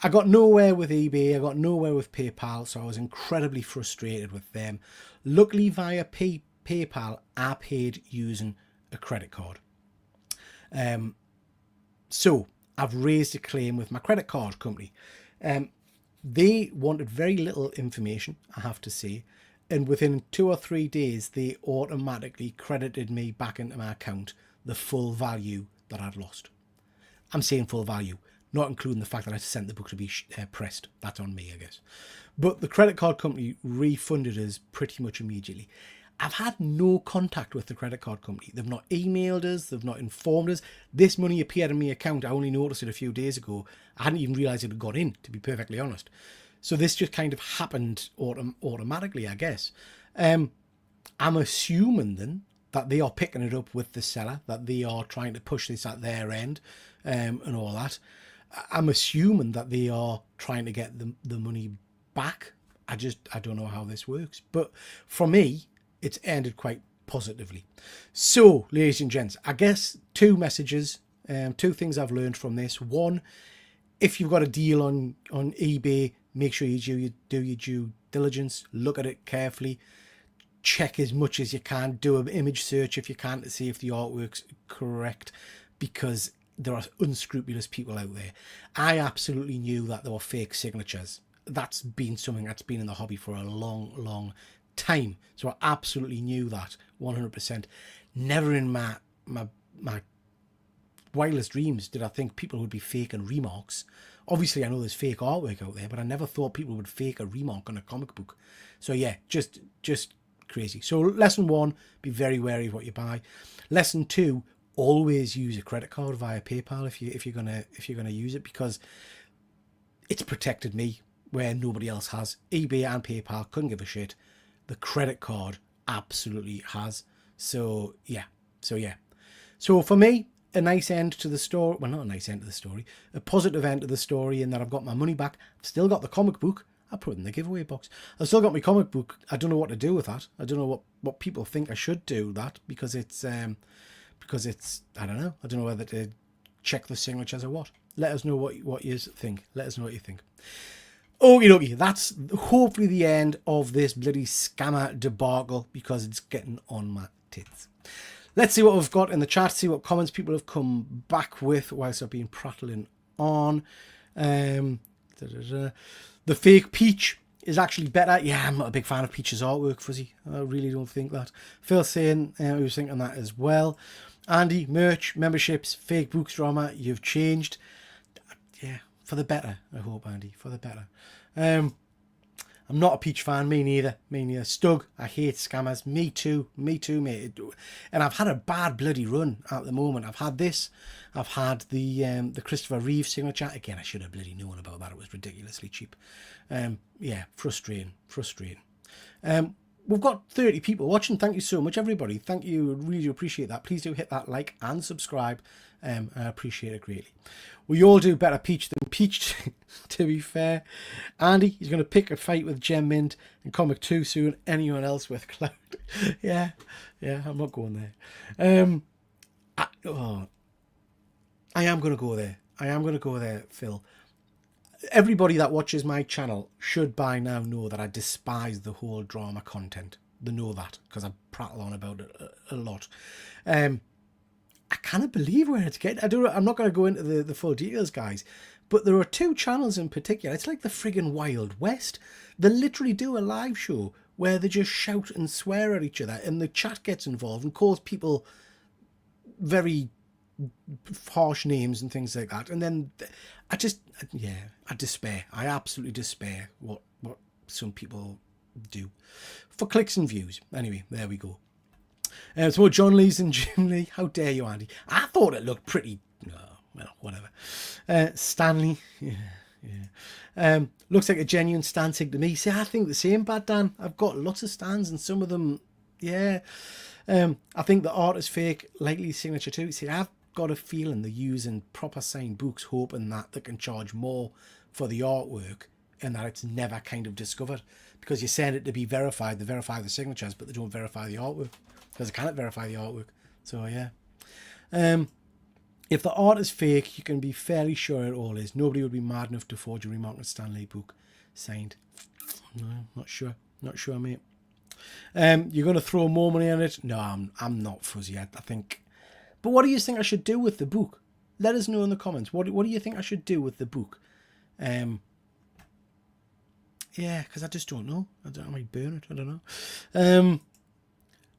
I got nowhere with eBay. I got nowhere with PayPal. So I was incredibly frustrated with them. Luckily, via PayPal, I paid using a credit card. So I've raised a claim with my credit card company. They wanted very little information, I have to say. And within 2 or 3 days, they automatically credited me back into my account the full value that I'd lost. I'm saying full value, not including the fact that I sent the book to be pressed. That's on me, I guess. But the credit card company refunded us pretty much immediately. I've had no contact with the credit card company. They've not emailed us. They've not informed us. This money appeared in my account. I only noticed it a few days ago. I hadn't even realised it had got in, to be perfectly honest. So this just kind of happened automatically, I guess. I'm assuming then that they are picking it up with the seller, that they are trying to push this at their end and all that. I'm assuming that they are trying to get the money back. I don't know how this works. But for me, it's ended quite positively. So, ladies and gents, I guess 2 messages, 2 things I've learned from this. One, if you've got a deal on eBay, make sure you do your due diligence, look at it carefully, check as much as you can, do an image search if you can to see if the artwork's correct, because there are unscrupulous people out there. I absolutely knew that there were fake signatures. That's been something that's been in the hobby for a long time. So I absolutely knew that 100%. Never in my wildest dreams did I think people would be faking remarks. Obviously, I know there's fake artwork out there, but I never thought people would fake a remark on a comic book. So yeah, just crazy. So lesson 1, be very wary of what you buy. Lesson 2, always use a credit card via PayPal if you're gonna use it, because it's protected me where nobody else has. eBay and PayPal couldn't give a shit. The credit card absolutely has. So yeah. So for me, a nice end to the story. Well, not a nice end to the story. A positive end to the story in that I've got my money back. I've still got the comic book. I put it in the giveaway box. I've still got my comic book. I don't know what to do with that. I don't know what people think I should do with that, because it's I don't know. I don't know whether to check the signatures or what. Let us know what you think. Let us know what you think. Okie dokie, that's hopefully the end of this bloody scammer debacle, because it's getting on my tits. Let's see what we've got in the chat, see what comments people have come back with whilst I've been prattling on. The fake Peach is actually better. Yeah, I'm not a big fan of Peach's artwork, Fuzzy. I really don't think that. Phil saying he was thinking that as well. Andy, merch, memberships, fake books drama, you've changed. Yeah, for the better, I hope, Andy, for the better. I'm not a Peach fan, me neither. Stug, I hate scammers. Me too, mate. And I've had a bad bloody run at the moment. I've had this. I've had the Christopher Reeve signature. Again, I should have bloody known about that. It was ridiculously cheap. Yeah, frustrating. We've got 30 people watching. Thank you so much, everybody. Thank you. Really appreciate that. Please do hit that like and subscribe. I appreciate it greatly. We all do better Peach than Peach, to be fair. Andy, he's going to pick a fight with Gem Mint and Comic 2 soon. Anyone else with Cloud? yeah, I'm not going there. I am going to go there. Phil. Everybody that watches my channel should by now know that I despise the whole drama content. They know that, because I prattle on about it a lot. I cannot believe where it's getting. I'm not going to go into the full details, guys, but there are 2 channels in particular. It's like the friggin' Wild West. They literally do a live show where they just shout and swear at each other, and the chat gets involved and calls people very harsh names and things like that. And then I despair. I absolutely despair what some people do for clicks and views. Anyway, there we go. So John Lee's and Jim Lee. How dare you, Andy? I thought it looked pretty. Oh, well, whatever. Stanley. Looks like a genuine stand sig to me. See, I think the same, Bad Dan. I've got lots of stands and some of them, yeah. I think the art is fake, likely signature too. See, I've got a feeling they're using proper signed books, hoping that they can charge more for the artwork and that it's never kind of discovered. Because you send it to be verified, they verify the signatures, but they don't verify the artwork. Because they cannot verify the artwork. So, yeah. If the art is fake, you can be fairly sure it all is. Nobody would be mad enough to forge a remarkable Stanley book signed. No, not sure. Not sure, mate. You're going to throw more money on it? No, I'm not fuzzy. I think. But what do you think I should do with the book? Let us know in the comments. What do you think I should do with the book? Yeah, because I just don't know. I might burn it. I don't know.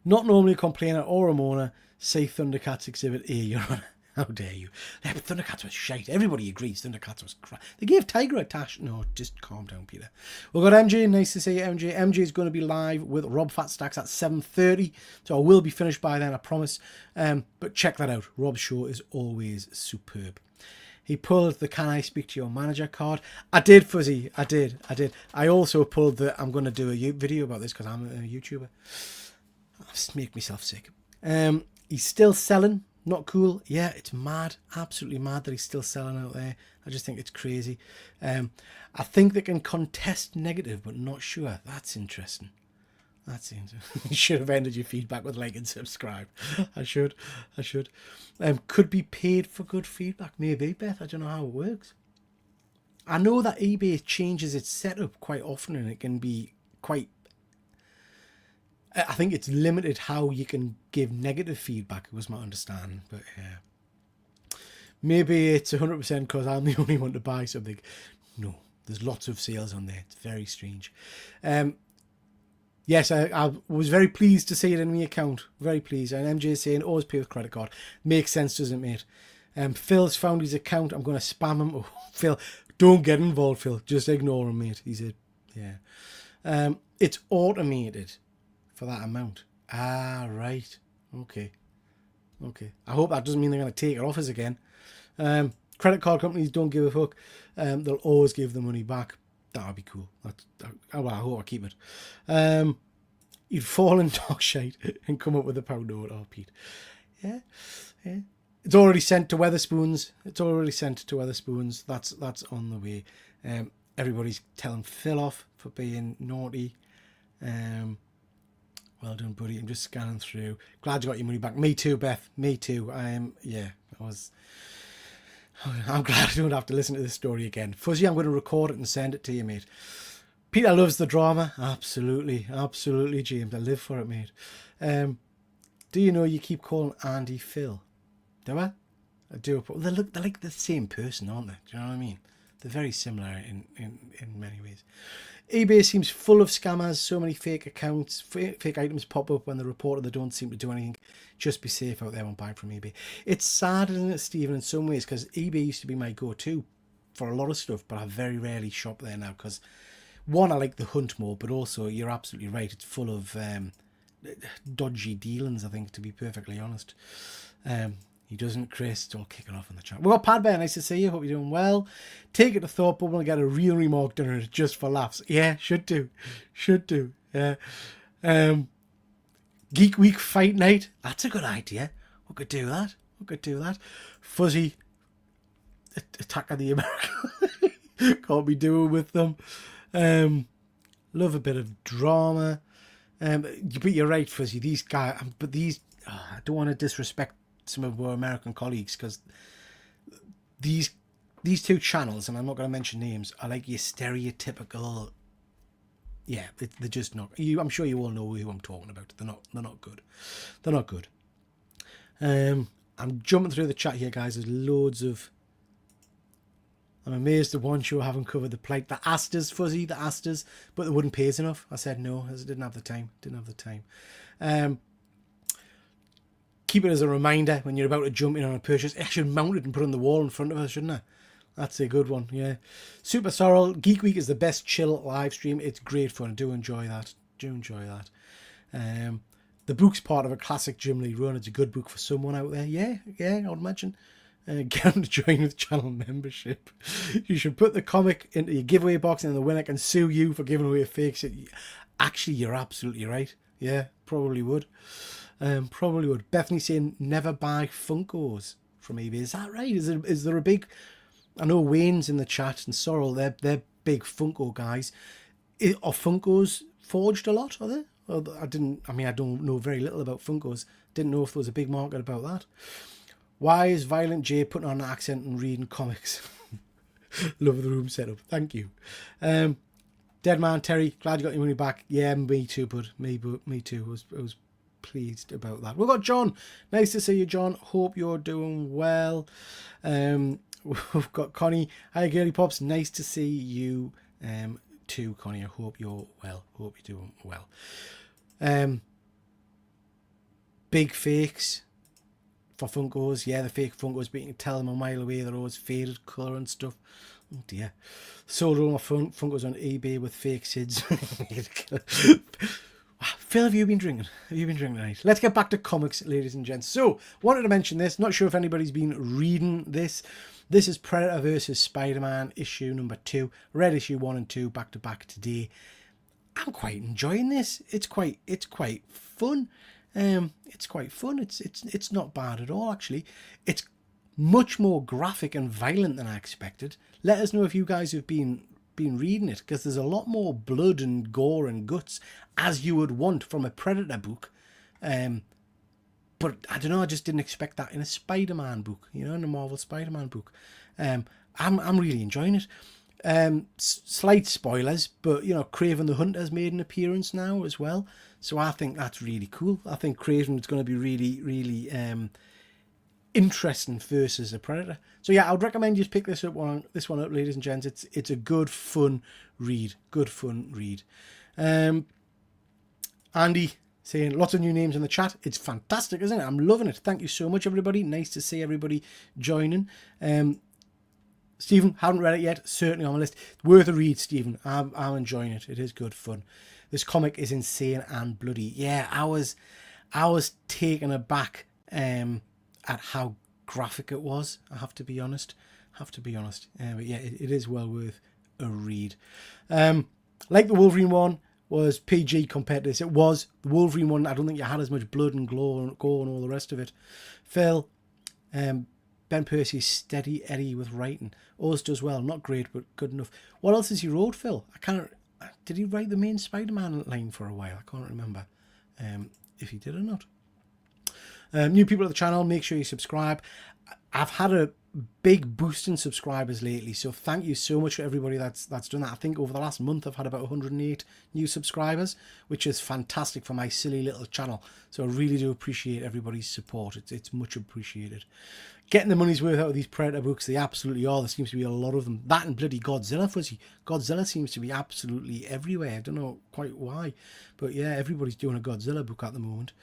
Not normally a complainer or a moaner. Say Thundercats Exhibit A, Your Honour. How dare you? Yeah, but Thundercats was shite. Everybody agrees Thundercats was crap. They gave Tiger a tash. No, just calm down, Peter. We've got MJ. Nice to see you, MJ. MJ is going to be live with Rob Fatstacks at 7:30. So I will be finished by then, I promise. But check that out. Rob's show is always superb. He pulled the "Can I speak to your manager" card. I did, Fuzzy. I did. I also pulled the "I'm going to do a video about this because I'm a YouTuber." I'll just make myself sick. He's still selling. Not cool. Yeah, it's mad. Absolutely mad that he's still selling out there. I just think it's crazy. I think they can contest negative, but not sure. That's interesting. That's interesting. You should have ended your feedback with like and subscribe. I should. Could be paid for good feedback. Maybe, Beth. I don't know how it works. I know that eBay changes its setup quite often and it can be quite... I think it's limited how you can give negative feedback, was my understanding. But yeah, maybe it's 100% because I'm the only one to buy something. No, there's lots of sales on there. It's very strange. Yes, I was very pleased to see it in my account. Very pleased. And MJ is saying, always pay with credit card. Makes sense, doesn't it, mate? Phil's found his account. I'm going to spam him. Oh, Phil, don't get involved, Phil. Just ignore him, mate. He's yeah. It's automated. For that amount. Ah, right. Okay. I hope that doesn't mean they're going to take it off us again. Credit card companies don't give a fuck. They'll always give the money back. That would be cool. I hope I keep it. You'd fall in dog shite and come up with a pound note. Oh, Pete. Yeah. It's already sent to Weatherspoons. That's on the way. Everybody's telling Phil off for being naughty. Well done, buddy. I'm just scanning through. Glad you got your money back. Me too, Beth. Me too. I'm glad I don't have to listen to this story again. Fuzzy, I'm going to record it and send it to you, mate. Peter loves the drama. Absolutely, James. I live for it, mate. Do you know you keep calling Andy Phil? Do I? I do. They're like the same person, aren't they? Do you know what I mean? They're very similar in many ways. eBay seems full of scammers. So many fake accounts, fake items pop up when they're reported. They don't seem to do anything. Just be safe out there when buying from eBay. It's sad, isn't it, Stephen, in some ways, because eBay used to be my go-to for a lot of stuff, but I very rarely shop there now because, one, I like the hunt more, but also, you're absolutely right, it's full of dodgy dealings, I think, to be perfectly honest. He doesn't, Chris. It's all kicking off in the chat. We've got Pad Bear. Nice to see you. Hope you're doing well. Take it to Thought Bubble and get a real remark done on it just for laughs. Yeah, should do. Yeah. Geek Week Fight Night. That's a good idea. We could do that. Fuzzy Attack of the American. Can't be doing with them. Love a bit of drama. But you're right, Fuzzy. These guys, I don't want to disrespect some of our American colleagues because these two channels, and I'm not going to mention names, are like your stereotypical. Yeah, they're just not. I'm sure you all know who I'm talking about. They're not good. I'm jumping through the chat here, guys. There's loads of. I'm amazed the one show haven't covered the plight. The Asters, Fuzzy, the Asters, but they wouldn't pay us enough. I said no, as I didn't have the time. Keep it as a reminder when you're about to jump in on a purchase. I should mount it and put it on the wall in front of us, shouldn't I? That's a good one, yeah. Super Sorrel, Geek Week is the best chill live stream. It's great fun. I do enjoy that. The book's part of a classic Jim Lee run. It's a good book for someone out there. Yeah, I would imagine. Get them to join with channel membership. You should put the comic into your giveaway box and the winner can sue you for giving away a fake set. Actually, you're absolutely right. Yeah, probably would. Probably would. Bethany saying never buy Funkos from eBay. Is that right? Is there a big... I know Wayne's in the chat and Sorrel, they're big Funko guys. Are Funkos forged a lot, are they? I don't know very little about Funkos. Didn't know if there was a big market about that. Why is Violent J putting on an accent and reading comics? Love the room setup. Thank you. Dead Man Terry, glad you got your money back. Yeah, me too, bud. Me too. I was pleased about that. We've got John. Nice to see you, John. Hope you're doing well. We've got Connie. Hi, Girly Pops. Nice to see you too, Connie. I hope you're well. Hope you're doing well. Big fakes for Funkos. Yeah, the fake Funkos, but you can tell them a mile away. They're always faded colour and stuff. Oh dear. Sold all my Funkos on eBay with fake SIDS. Phil, have you been drinking? Have you been drinking tonight? Let's get back to comics, ladies and gents. So, wanted to mention this. Not sure if anybody's been reading this. This is Predator versus Spider-Man issue number 2. Read issue 1 and 2 back to back today. I'm quite enjoying this. It's quite fun. It's quite fun. It's not bad at all, actually. It's much more graphic and violent than I expected. Let us know if you guys have been reading it, because there's a lot more blood and gore and guts as you would want from a Predator book. But I don't know, I just didn't expect that in a Spider-Man book, in a Marvel Spider-Man book. I'm really enjoying it. Slight spoilers, but Kraven the Hunter's made an appearance now as well, so I think that's really cool. I think Kraven is going to be really interesting versus a Predator. So yeah, I would recommend you pick this one up, ladies and gents. It's a good fun read. Andy saying lots of new names in the chat. It's fantastic, isn't it? I'm loving it. Thank you so much, everybody. Nice to see everybody joining. Stephen, haven't read it yet. Certainly on my list. Worth a read, Stephen. I'm enjoying it. It is good fun. This comic is insane and bloody. Yeah, I was taken aback at how graphic it was. I have to be honest. But yeah, it is well worth a read. Like the Wolverine one was PG compared to this. It was. The Wolverine one, I don't think you had as much blood and gore and all the rest of it. Phil, Ben Percy's steady Eddie with writing. Oz does well. Not great, but good enough. What else has he wrote, Phil? Did he write the main Spider-Man line for a while? I can't remember if he did or not. New people at the channel, make sure you subscribe. I've had a big boost in subscribers lately, so thank you so much for everybody that's done that. I think over the last month I've had about 108 new subscribers, which is fantastic for my silly little channel. So I really do appreciate everybody's support. It's much appreciated. Getting the money's worth out of these Predator books, they absolutely are. There seems to be a lot of them. That and bloody Godzilla, fuzzy. Godzilla seems to be absolutely everywhere. I don't know quite why, but yeah, everybody's doing a Godzilla book at the moment.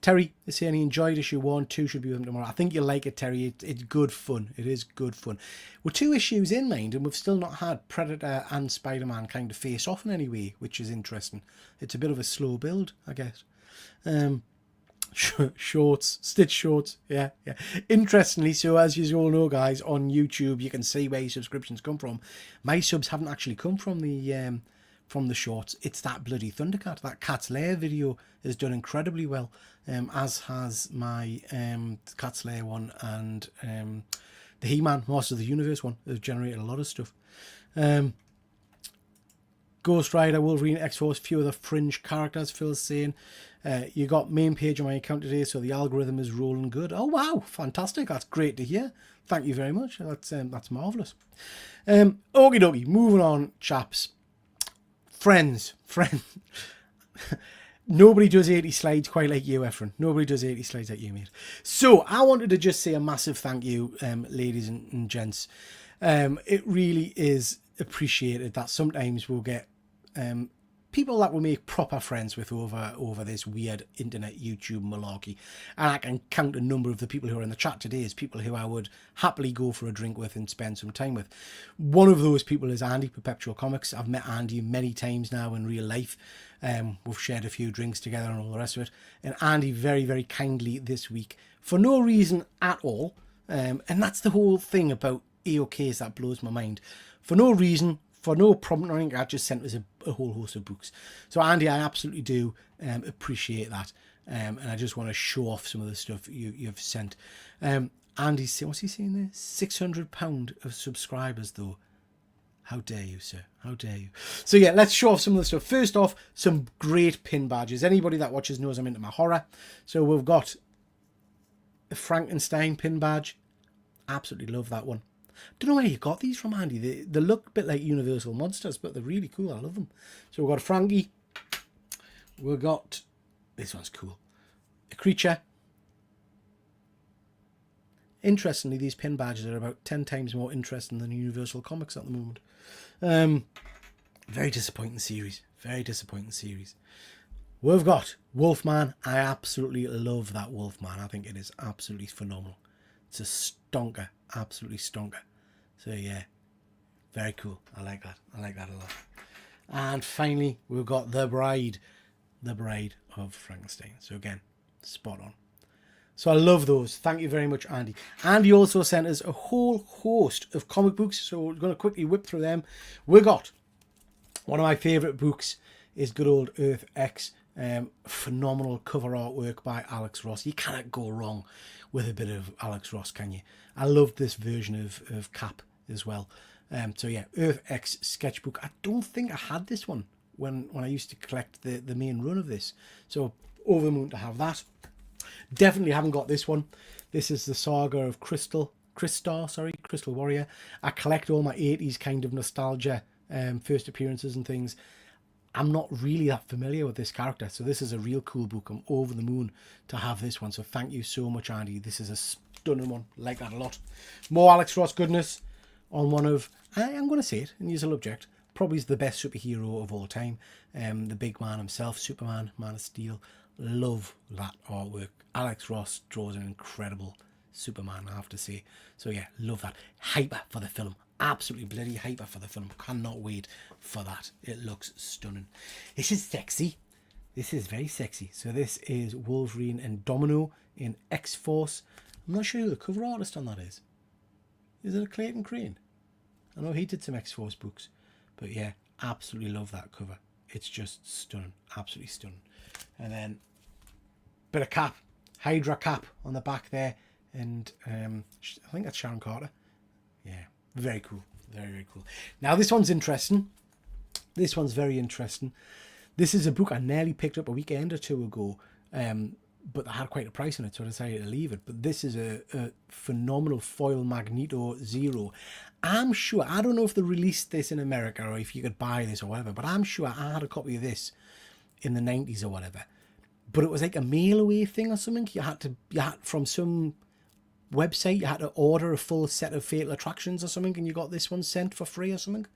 Terry is saying he enjoyed issue 1, 2 should be with him tomorrow. I think you'll like it, Terry. It's good fun. It is good fun. We're 2 issues in, mind, and we've still not had Predator and Spider-Man kind of face off in any way, which is interesting. It's a bit of a slow build, I guess. Shorts, Stitch shorts, yeah. Interestingly, so as you all know, guys, on YouTube, you can see where your subscriptions come from. My subs haven't actually come from the shorts. It's that bloody Thundercat. That Cat's Lair video has done incredibly well, as has my Cat's Lair one and the He-Man Master of the Universe one. They've generated a lot of stuff. Ghost Rider, Wolverine, X-Force, few other fringe characters, Phil's saying. You got main page on my account today, so the algorithm is rolling good. Oh wow, fantastic. That's great to hear. Thank you very much. That's marvellous. Okie dokie, moving on, chaps. Friends. Nobody does 80 slides quite like you, Efren. Nobody does 80 slides like you, mate. So I wanted to just say a massive thank you, ladies and gents. It really is appreciated that sometimes we'll get people that will make proper friends with over this weird internet YouTube malarkey. And I can count a number of the people who are in the chat today as people who I would happily go for a drink with and spend some time with. One of those people is Andy, TripleG Comics. I've met Andy many times now in real life. We've shared a few drinks together and all the rest of it. And Andy very, very kindly this week, for no reason at all, And that's the whole thing about AOKs that blows my mind. For no reason, for no prompt or anything, I just sent us a whole host of books. So Andy, I absolutely do appreciate that. And I just want to show off some of the stuff you've sent. Andy's saying, what's he saying there? £600 of subscribers though. How dare you, sir? How dare you? So yeah, let's show off some of the stuff. First off, some great pin badges. Anybody that watches knows I'm into my horror. So we've got a Frankenstein pin badge. Absolutely love that one. Don't know where you got these from, Andy. They look a bit like Universal Monsters, but they're really cool. I love them. So we've got a Frankie. We've got... This one's cool. A creature. Interestingly, these pin badges are about 10 times more interesting than Universal Comics at the moment. Very disappointing series. Very disappointing series. We've got Wolfman. I absolutely love that Wolfman. I think it is absolutely phenomenal. It's a stonker. Absolutely stonker. So yeah, very cool. I like that. I like that a lot. And finally, we've got The Bride. The Bride of Frankenstein. So again, spot on. So I love those. Thank you very much, Andy. Andy also sent us a whole host of comic books. So we're going to quickly whip through them. We got one of my favourite books is good old Earth X. Phenomenal cover artwork by Alex Ross. You cannot go wrong with a bit of Alex Ross, can you? I loved this version of Cap as well. So yeah, Earth X sketchbook. I don't think I had this one when I used to collect the main run of this. So over the moon to have that. Definitely haven't got this one. This is the saga of Crystal Warrior. I collect all my 80s kind of nostalgia first appearances and things. I'm not really that familiar with this character, so this is a real cool book. I'm over the moon to have this one, so thank you so much, Andy. This is a stunning one. Like that a lot. More Alex Ross goodness on one of, I'm going to say it and use a object, probably is the best superhero of all time. The big man himself, Superman, Man of Steel. Love that artwork. Alex Ross draws an incredible Superman, I have to say. So yeah, love that. Hyper for the film. Absolutely bloody hyper for the film. Cannot wait for that. It looks stunning. This is sexy. This is very sexy. So this is Wolverine and Domino in X-Force. I'm not sure who the cover artist on that is. Is it a Clayton Crane? I know he did some X-Force books. But yeah, absolutely love that cover. It's just stunning. Absolutely stunning. And then bit of cap. Hydra cap on the back there. And I think that's Sharon Carter. Yeah. Very cool. Very, very cool. Now, this one's interesting. This one's very interesting. This is a book I nearly picked up a weekend or two ago, but I had quite a price on it, so I decided to leave it. But this is a phenomenal foil Magneto Zero. I'm sure, I don't know if they released this in America or if you could buy this or whatever, but I'm sure I had a copy of this in the 90s or whatever. But it was like a mail away thing or something. You had from some website, you had to order a full set of Fatal Attractions or something, and you got this one sent for free or something.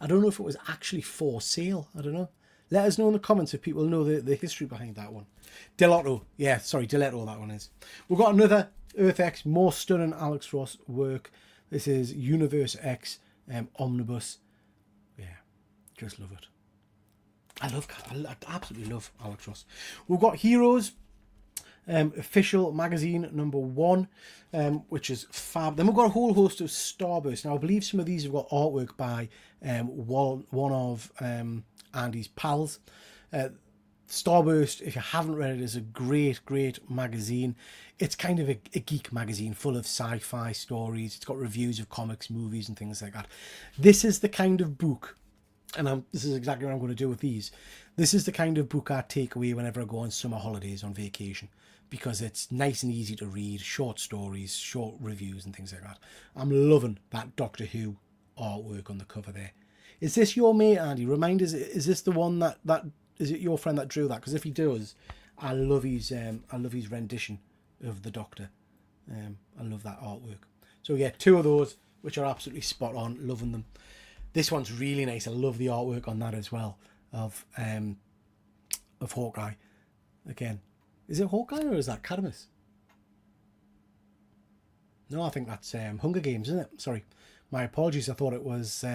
I don't know if it was actually for sale. I don't know. Let us know in the comments if people know the history behind that one. Delotto. Yeah, sorry, Delotto that one is. We've got another Earth X, more stunning Alex Ross work. This is Universe X Omnibus. Yeah, just love it. I absolutely love Alex Ross. We've got Heroes. Official magazine number 1, which is fab. Then we've got a whole host of Starburst. Now I believe some of these have got artwork by one of Andy's pals. Starburst, if you haven't read it, is a great magazine. It's kind of a geek magazine full of sci-fi stories. It's got reviews of comics, movies and things like that. This is the kind of book, and this is exactly what I'm going to do with these. This is the kind of book I take away whenever I go on summer holidays on vacation, because it's nice and easy to read, short stories, short reviews and things like that. I'm loving that Doctor Who artwork on the cover there. Is this your mate, Andy? Remind us, is this the one that is it your friend that drew that? Because if he does, I love his rendition of the Doctor. I love that artwork. So yeah, 2 of those, which are absolutely spot on, loving them. This one's really nice. I love the artwork on that as well, of Hawkeye. Again, is it Hawkeye or is that Cadmus? No, I think that's Hunger Games, isn't it? Sorry, my apologies. I thought it was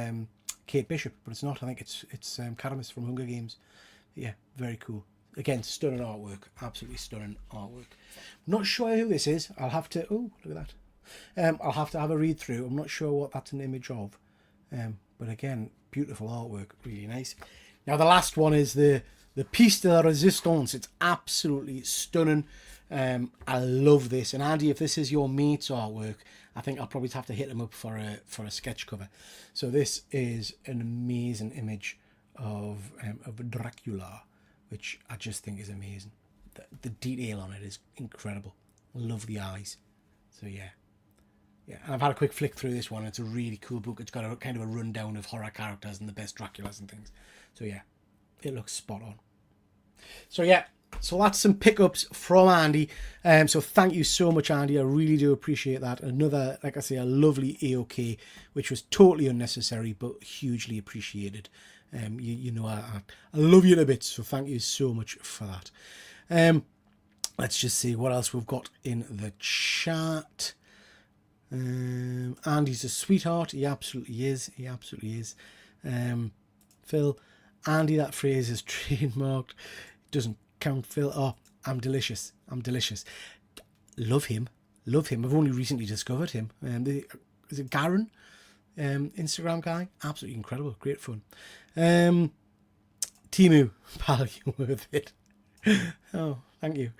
Kate Bishop, but it's not. I think it's Cadmus from Hunger Games. Yeah, very cool. Again, stunning artwork. Absolutely stunning artwork. Not sure who this is. I'll have to... Oh, look at that. I'll have to have a read through. I'm not sure what that's an image of. But again, beautiful artwork, really nice. Now the last one is the piece de la resistance. It's absolutely stunning. I love this. And Andy, if this is your mate's artwork, I think I'll probably have to hit him up for a sketch cover. So this is an amazing image of Dracula, which I just think is amazing. The detail on it is incredible. I love the eyes. So yeah. And I've had a quick flick through this one. It's a really cool book. It's got a kind of a rundown of horror characters and the best Draculas and things. So yeah, it looks spot on. So yeah, so that's some pickups from Andy. So thank you so much, Andy. I really do appreciate that. Another, like I say, a lovely AOK, which was totally unnecessary but hugely appreciated. You know, I love you to bits. So thank you so much for that. Let's just see what else we've got in the chat. Andy's a sweetheart. He absolutely is. He absolutely is. Phil, Andy, that phrase is trademarked. Doesn't count, Phil. Oh, I'm delicious. I'm delicious. Love him. Love him. I've only recently discovered him. Is it Garen? Instagram guy. Absolutely incredible. Great fun. Timu, pal, you're worth it. Oh, thank you.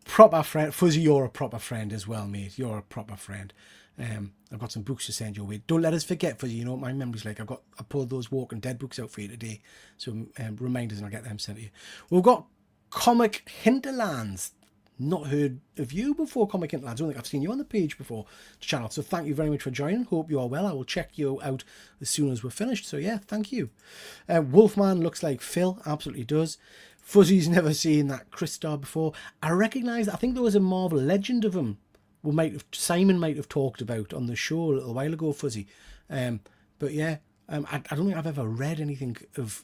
Proper friend. Fuzzy, you're a proper friend as well, mate. You're a proper friend. I've got some books to send your way. Don't let us forget, Fuzzy. You know what my memory's like. I pulled those Walking Dead books out for you today. So reminders and I'll get them sent to you. We've got Comic Hinterlands. Not heard of you before, Comic Hinterlands. I don't think I've seen you on the page before, channel. So thank you very much for joining. Hope you are well. I will check you out as soon as we're finished. So yeah, thank you. Wolfman looks like Phil. Absolutely does. Fuzzy's never seen that Chris star before. I think there was a Marvel Legend of him. Simon might have talked about on the show a little while ago, Fuzzy. But yeah, I don't think I've ever read anything of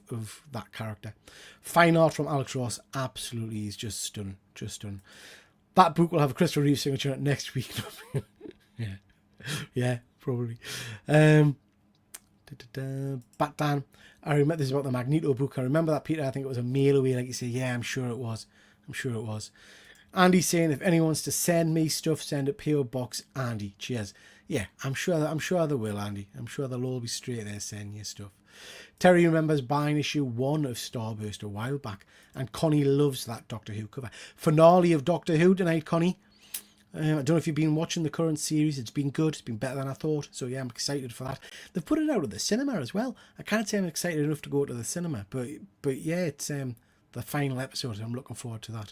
that character. Fine art from Alex Ross. Absolutely, he's just stunning. Just stunning. That book will have a Christopher Reeve signature next week. Yeah, probably. Batman. I remember this is about the Magneto book. I remember that, Peter. I think it was a mail away, like you say. Yeah, I'm sure it was. Andy's saying if anyone wants to send me stuff, send it PO Box Andy. Cheers. Yeah, I'm sure they will, Andy. I'm sure they'll all be straight there sending you stuff. Terry remembers buying issue 1 of Starburst a while back, and Connie loves that Doctor Who cover. Finale of Doctor Who tonight, Connie. I don't know if you've been watching the current series. It's been good. It's been better than I thought. So yeah, I'm excited for that. They've put it out at the cinema as well. I can't say I'm excited enough to go to the cinema, but yeah, it's the final episode. I'm looking forward to that.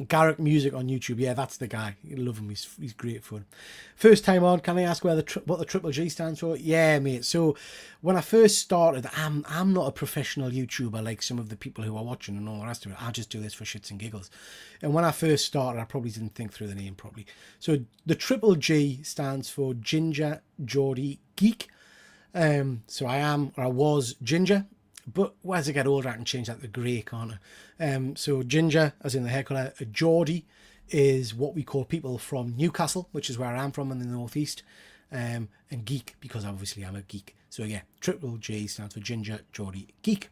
Garrick Music on YouTube. Yeah, that's the guy. You love him. He's great fun. First time on, can I ask what the TripleG stands for? Yeah, mate. So when I first started, I'm not a professional YouTuber like some of the people who are watching and all the rest of it. I just do this for shits and giggles. And when I first started, I probably didn't think through the name properly. So the TripleG stands for Ginger, Geordie, Geek. So I was Ginger. But as I get older, I can change that to grey, can't I? So ginger, as in the hair colour. Geordie is what we call people from Newcastle, which is where I'm from in the northeast. And geek, because obviously I'm a geek. So yeah, TripleG stands for Ginger, Geordie, Geek.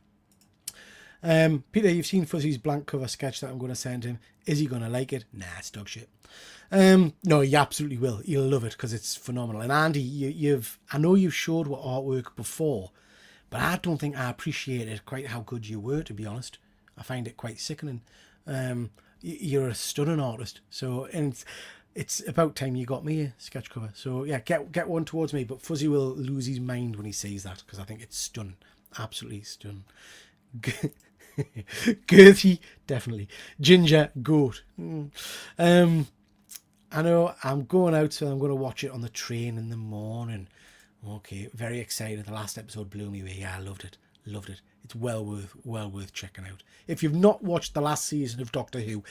Peter, you've seen Fuzzy's blank cover sketch that I'm going to send him. Is he going to like it? Nah, it's dog shit. No, he absolutely will. He'll love it because it's phenomenal. And Andy, I know you've showed what artwork before, but I don't think I appreciated quite how good you were, to be honest. I find it quite sickening. You're a stunning artist. So, and it's about time you got me a sketch cover. So, yeah, get one towards me. But Fuzzy will lose his mind when he sees that because I think it's stunning. Absolutely stunning. Girthy, definitely. Ginger, goat. I know I'm going out, so I'm going to watch it on the train in the morning. Okay, very excited. The last episode blew me away. Yeah, I loved it. It's well worth checking out. If you've not watched the last season of Doctor Who,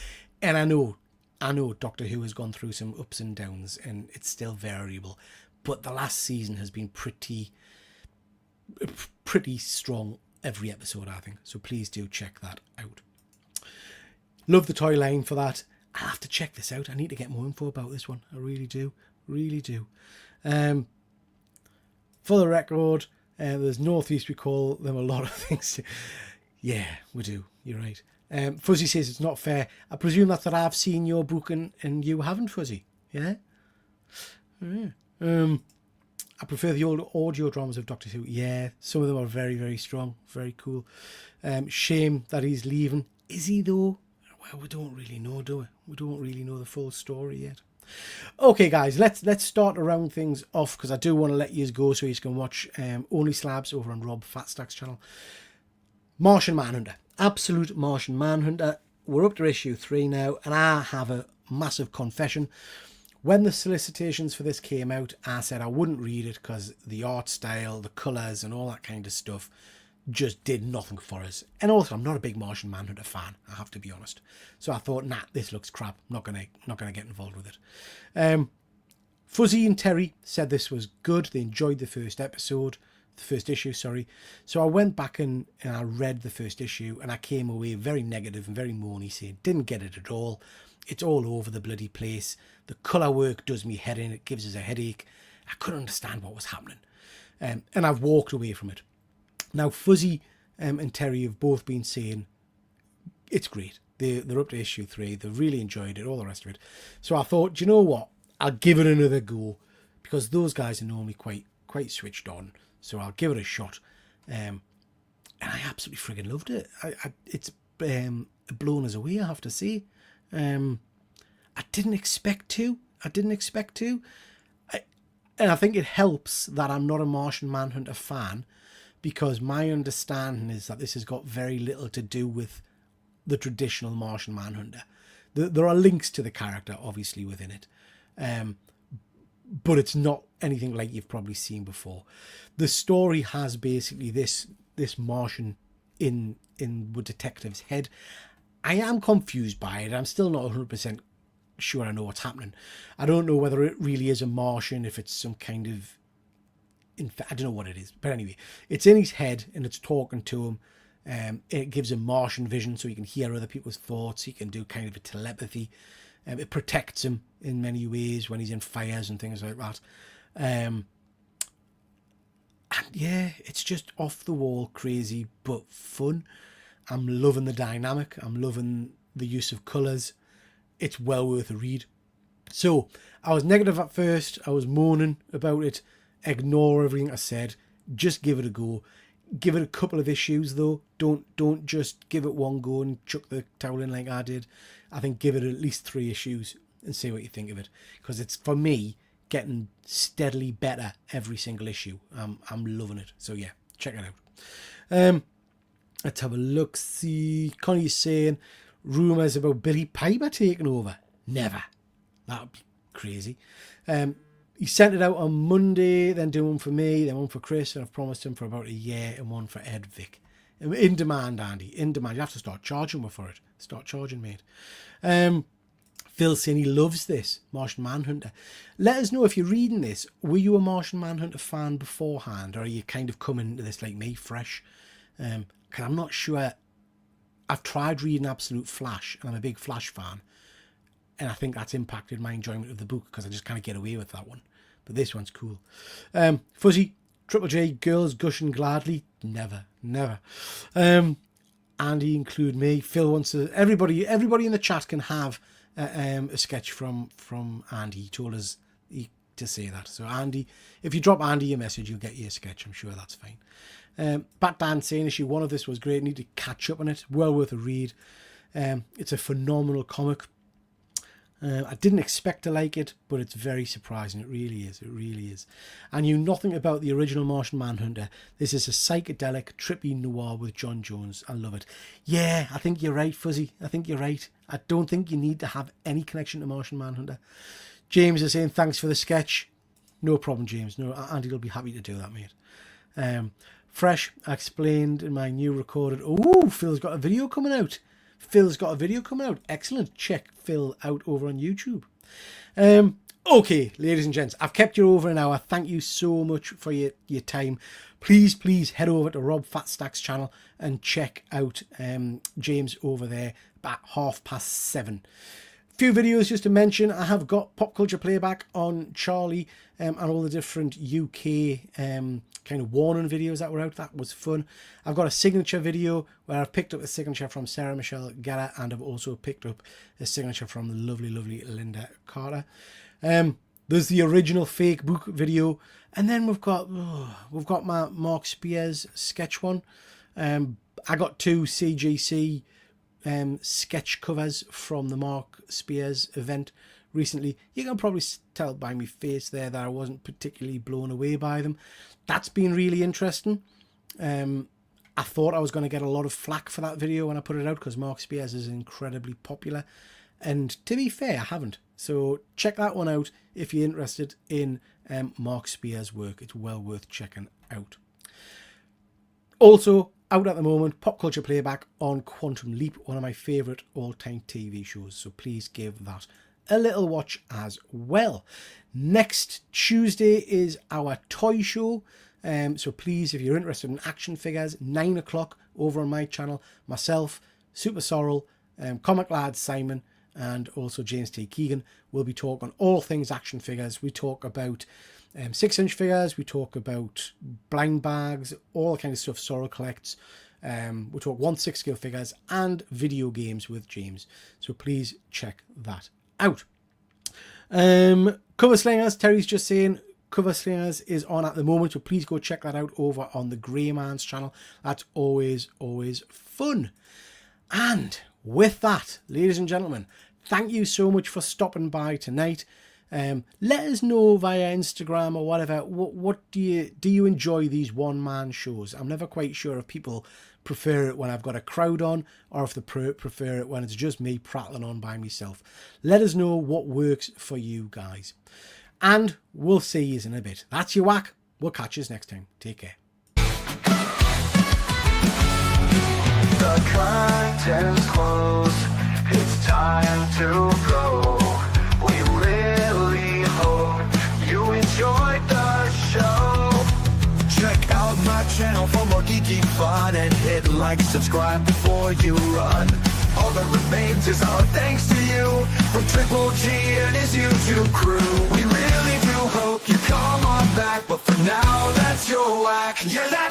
and I know Doctor Who has gone through some ups and downs, and it's still variable, but the last season has been pretty strong every episode, I think. So please do check that out. Love the toy line for that. I'll have to check this out. I need to get more info about this one. I really do. For the record, there's Northeast, we call them a lot of things. Yeah, we do. You're right. Fuzzy says it's not fair. I presume that's that I've seen your book and you haven't, Fuzzy. Yeah? I prefer the old audio dramas of Doctor Who. Yeah, some of them are very, very strong. Very cool. Shame that he's leaving. Is he, though? Well, we don't really know, do we? We don't really know the full story yet. Okay, guys, let's start to round things off, because I do want to let you go so you can watch Only Slabs over on Rob Fatstack's channel. Martian Manhunter. Absolute Martian Manhunter. We're up to issue 3 now, and I have a massive confession. When the solicitations for this came out, I said I wouldn't read it because the art style, the colours and all that kind of stuff just did nothing for us. And also, I'm not a big Martian Manhunter fan, I have to be honest. So I thought, nah, this looks crap. I'm not gonna get involved with it. Fuzzy and Terry said this was good. They enjoyed the first issue, sorry. So I went back and I read the first issue, and I came away very negative and very moany, saying didn't get it at all. It's all over the bloody place. The colour work does me head in. It gives us a headache. I couldn't understand what was happening. And I've walked away from it. Now, Fuzzy and Terry have both been saying it's great. They're up to issue 3. They've really enjoyed it, all the rest of it. So I thought, do you know what? I'll give it another go, because those guys are normally quite switched on. So I'll give it a shot. And I absolutely friggin' loved it. It's blown us away, I have to say. I didn't expect to. And I think it helps that I'm not a Martian Manhunter fan, because my understanding is that this has got very little to do with the traditional Martian Manhunter. There are links to the character, obviously, within it. But it's not anything like you've probably seen before. The story has basically this Martian in the detective's head. I am confused by it. I'm still not 100% sure I know what's happening. I don't know whether it really is a Martian, if it's some kind of... I don't know what it is. But anyway, it's in his head and it's talking to him. It gives him Martian vision, so he can hear other people's thoughts. He can do kind of a telepathy. It protects him in many ways when he's in fires and things like that. And yeah, it's just off the wall crazy, but fun. I'm loving the dynamic. I'm loving the use of colours. It's well worth a read. So I was negative at first. I was moaning about it. Ignore everything I said. Just give it a go. Give it a couple of issues though. Don't just give it one go and chuck the towel in like I did. I think give it at least 3 issues and see what you think of it. Because it's, for me, getting steadily better every single issue. I'm loving it. So yeah, check it out. Let's have a look. See, Connie's saying rumours about Billy Piper taking over. Never. That would be crazy. He sent it out on Monday, then do one for me, then one for Chris, and I've promised him for about a year, and one for Ed Vic. In demand, Andy. In demand. You have to start charging me for it. Start charging, mate. Phil saying he loves this Martian Manhunter. Let us know if you're reading this. Were you a Martian Manhunter fan beforehand, or are you kind of coming into this like me, fresh? Because I'm not sure. I've tried reading Absolute Flash, and I'm a big Flash fan, and I think that's impacted my enjoyment of the book, because I just kind of get away with that one. But this one's cool. Fuzzy, TripleG, girls gushing gladly. Never. Andy, include me. Phil wants to... Everybody in the chat can have a sketch from Andy. He told us to say that. So Andy, if you drop Andy a message, you'll get your sketch. I'm sure that's fine. Bat Dan saying issue 1 of this was great. Need to catch up on it. Well worth a read. It's a phenomenal comic. I didn't expect to like it, but it's very surprising. It really is. I knew nothing about the original Martian Manhunter. This is a psychedelic, trippy noir with John Jones. I love it. Yeah, I think you're right, Fuzzy. I think you're right. I don't think you need to have any connection to Martian Manhunter. James is saying thanks for the sketch. No problem, James. No, Andy will be happy to do that, mate. Fresh, I explained in my new recorded... Oh, Phil's got a video coming out. Excellent. Check Phil out over on YouTube. Okay, ladies and gents, I've kept you over an hour. Thank you so much for your time. Please head over to Rob Fatstack's channel and check out James over there at 7:30. Few videos just to mention. I have got Pop Culture Playback on Charlie and all the different UK kind of warning videos that were out. That was fun. I've got a signature video where I've picked up a signature from Sarah Michelle Gellar, and I've also picked up a signature from the lovely, lovely Linda Carter. There's the original fake book video, and then we've got my Mark Spears sketch one. I got 2 CGC sketch covers from the Mark Spears event recently. You can probably tell by my face there that I wasn't particularly blown away by them. That's been really interesting. I thought I was going to get a lot of flack for that video when I put it out, because Mark Spears is incredibly popular, and to be fair, I haven't. So check that one out if you're interested in Mark Spears' work. It's well worth checking out. Also out at the moment, Pop Culture Playback on Quantum Leap, one of my favourite all-time TV shows. So please give that a little watch as well. Next Tuesday is our toy show. So please, if you're interested in action figures, 9 o'clock over on my channel, myself, Super Sorrel, Comic Lad Simon, and also James T. Keegan will be talking all things action figures. We talk about 6-inch figures, we talk about blind bags, all kind of stuff Sorrel collects. We talk 1/6 scale figures and video games with James. So please check that out. Cover Slingers, Terry's just saying Cover Slingers is on at the moment, so please go check that out over on the Grey Man's channel. That's always fun. And with that, ladies and gentlemen, thank you so much for stopping by tonight. Let us know via Instagram or whatever, what do you enjoy these one-man shows? I'm never quite sure if people prefer it when I've got a crowd on, or if they prefer it when it's just me prattling on by myself. Let us know what works for you guys. And we'll see you in a bit. That's your whack. We'll catch you next time. Take care. The curtains close, it's time to go. We really hope you enjoyed the show. Check out my channel for more geeky fun, and hit like, subscribe before you run. All that remains is our thanks to you from TripleG and his YouTube crew. We really do hope you come on back, but for now, that's your whack. Yeah, that's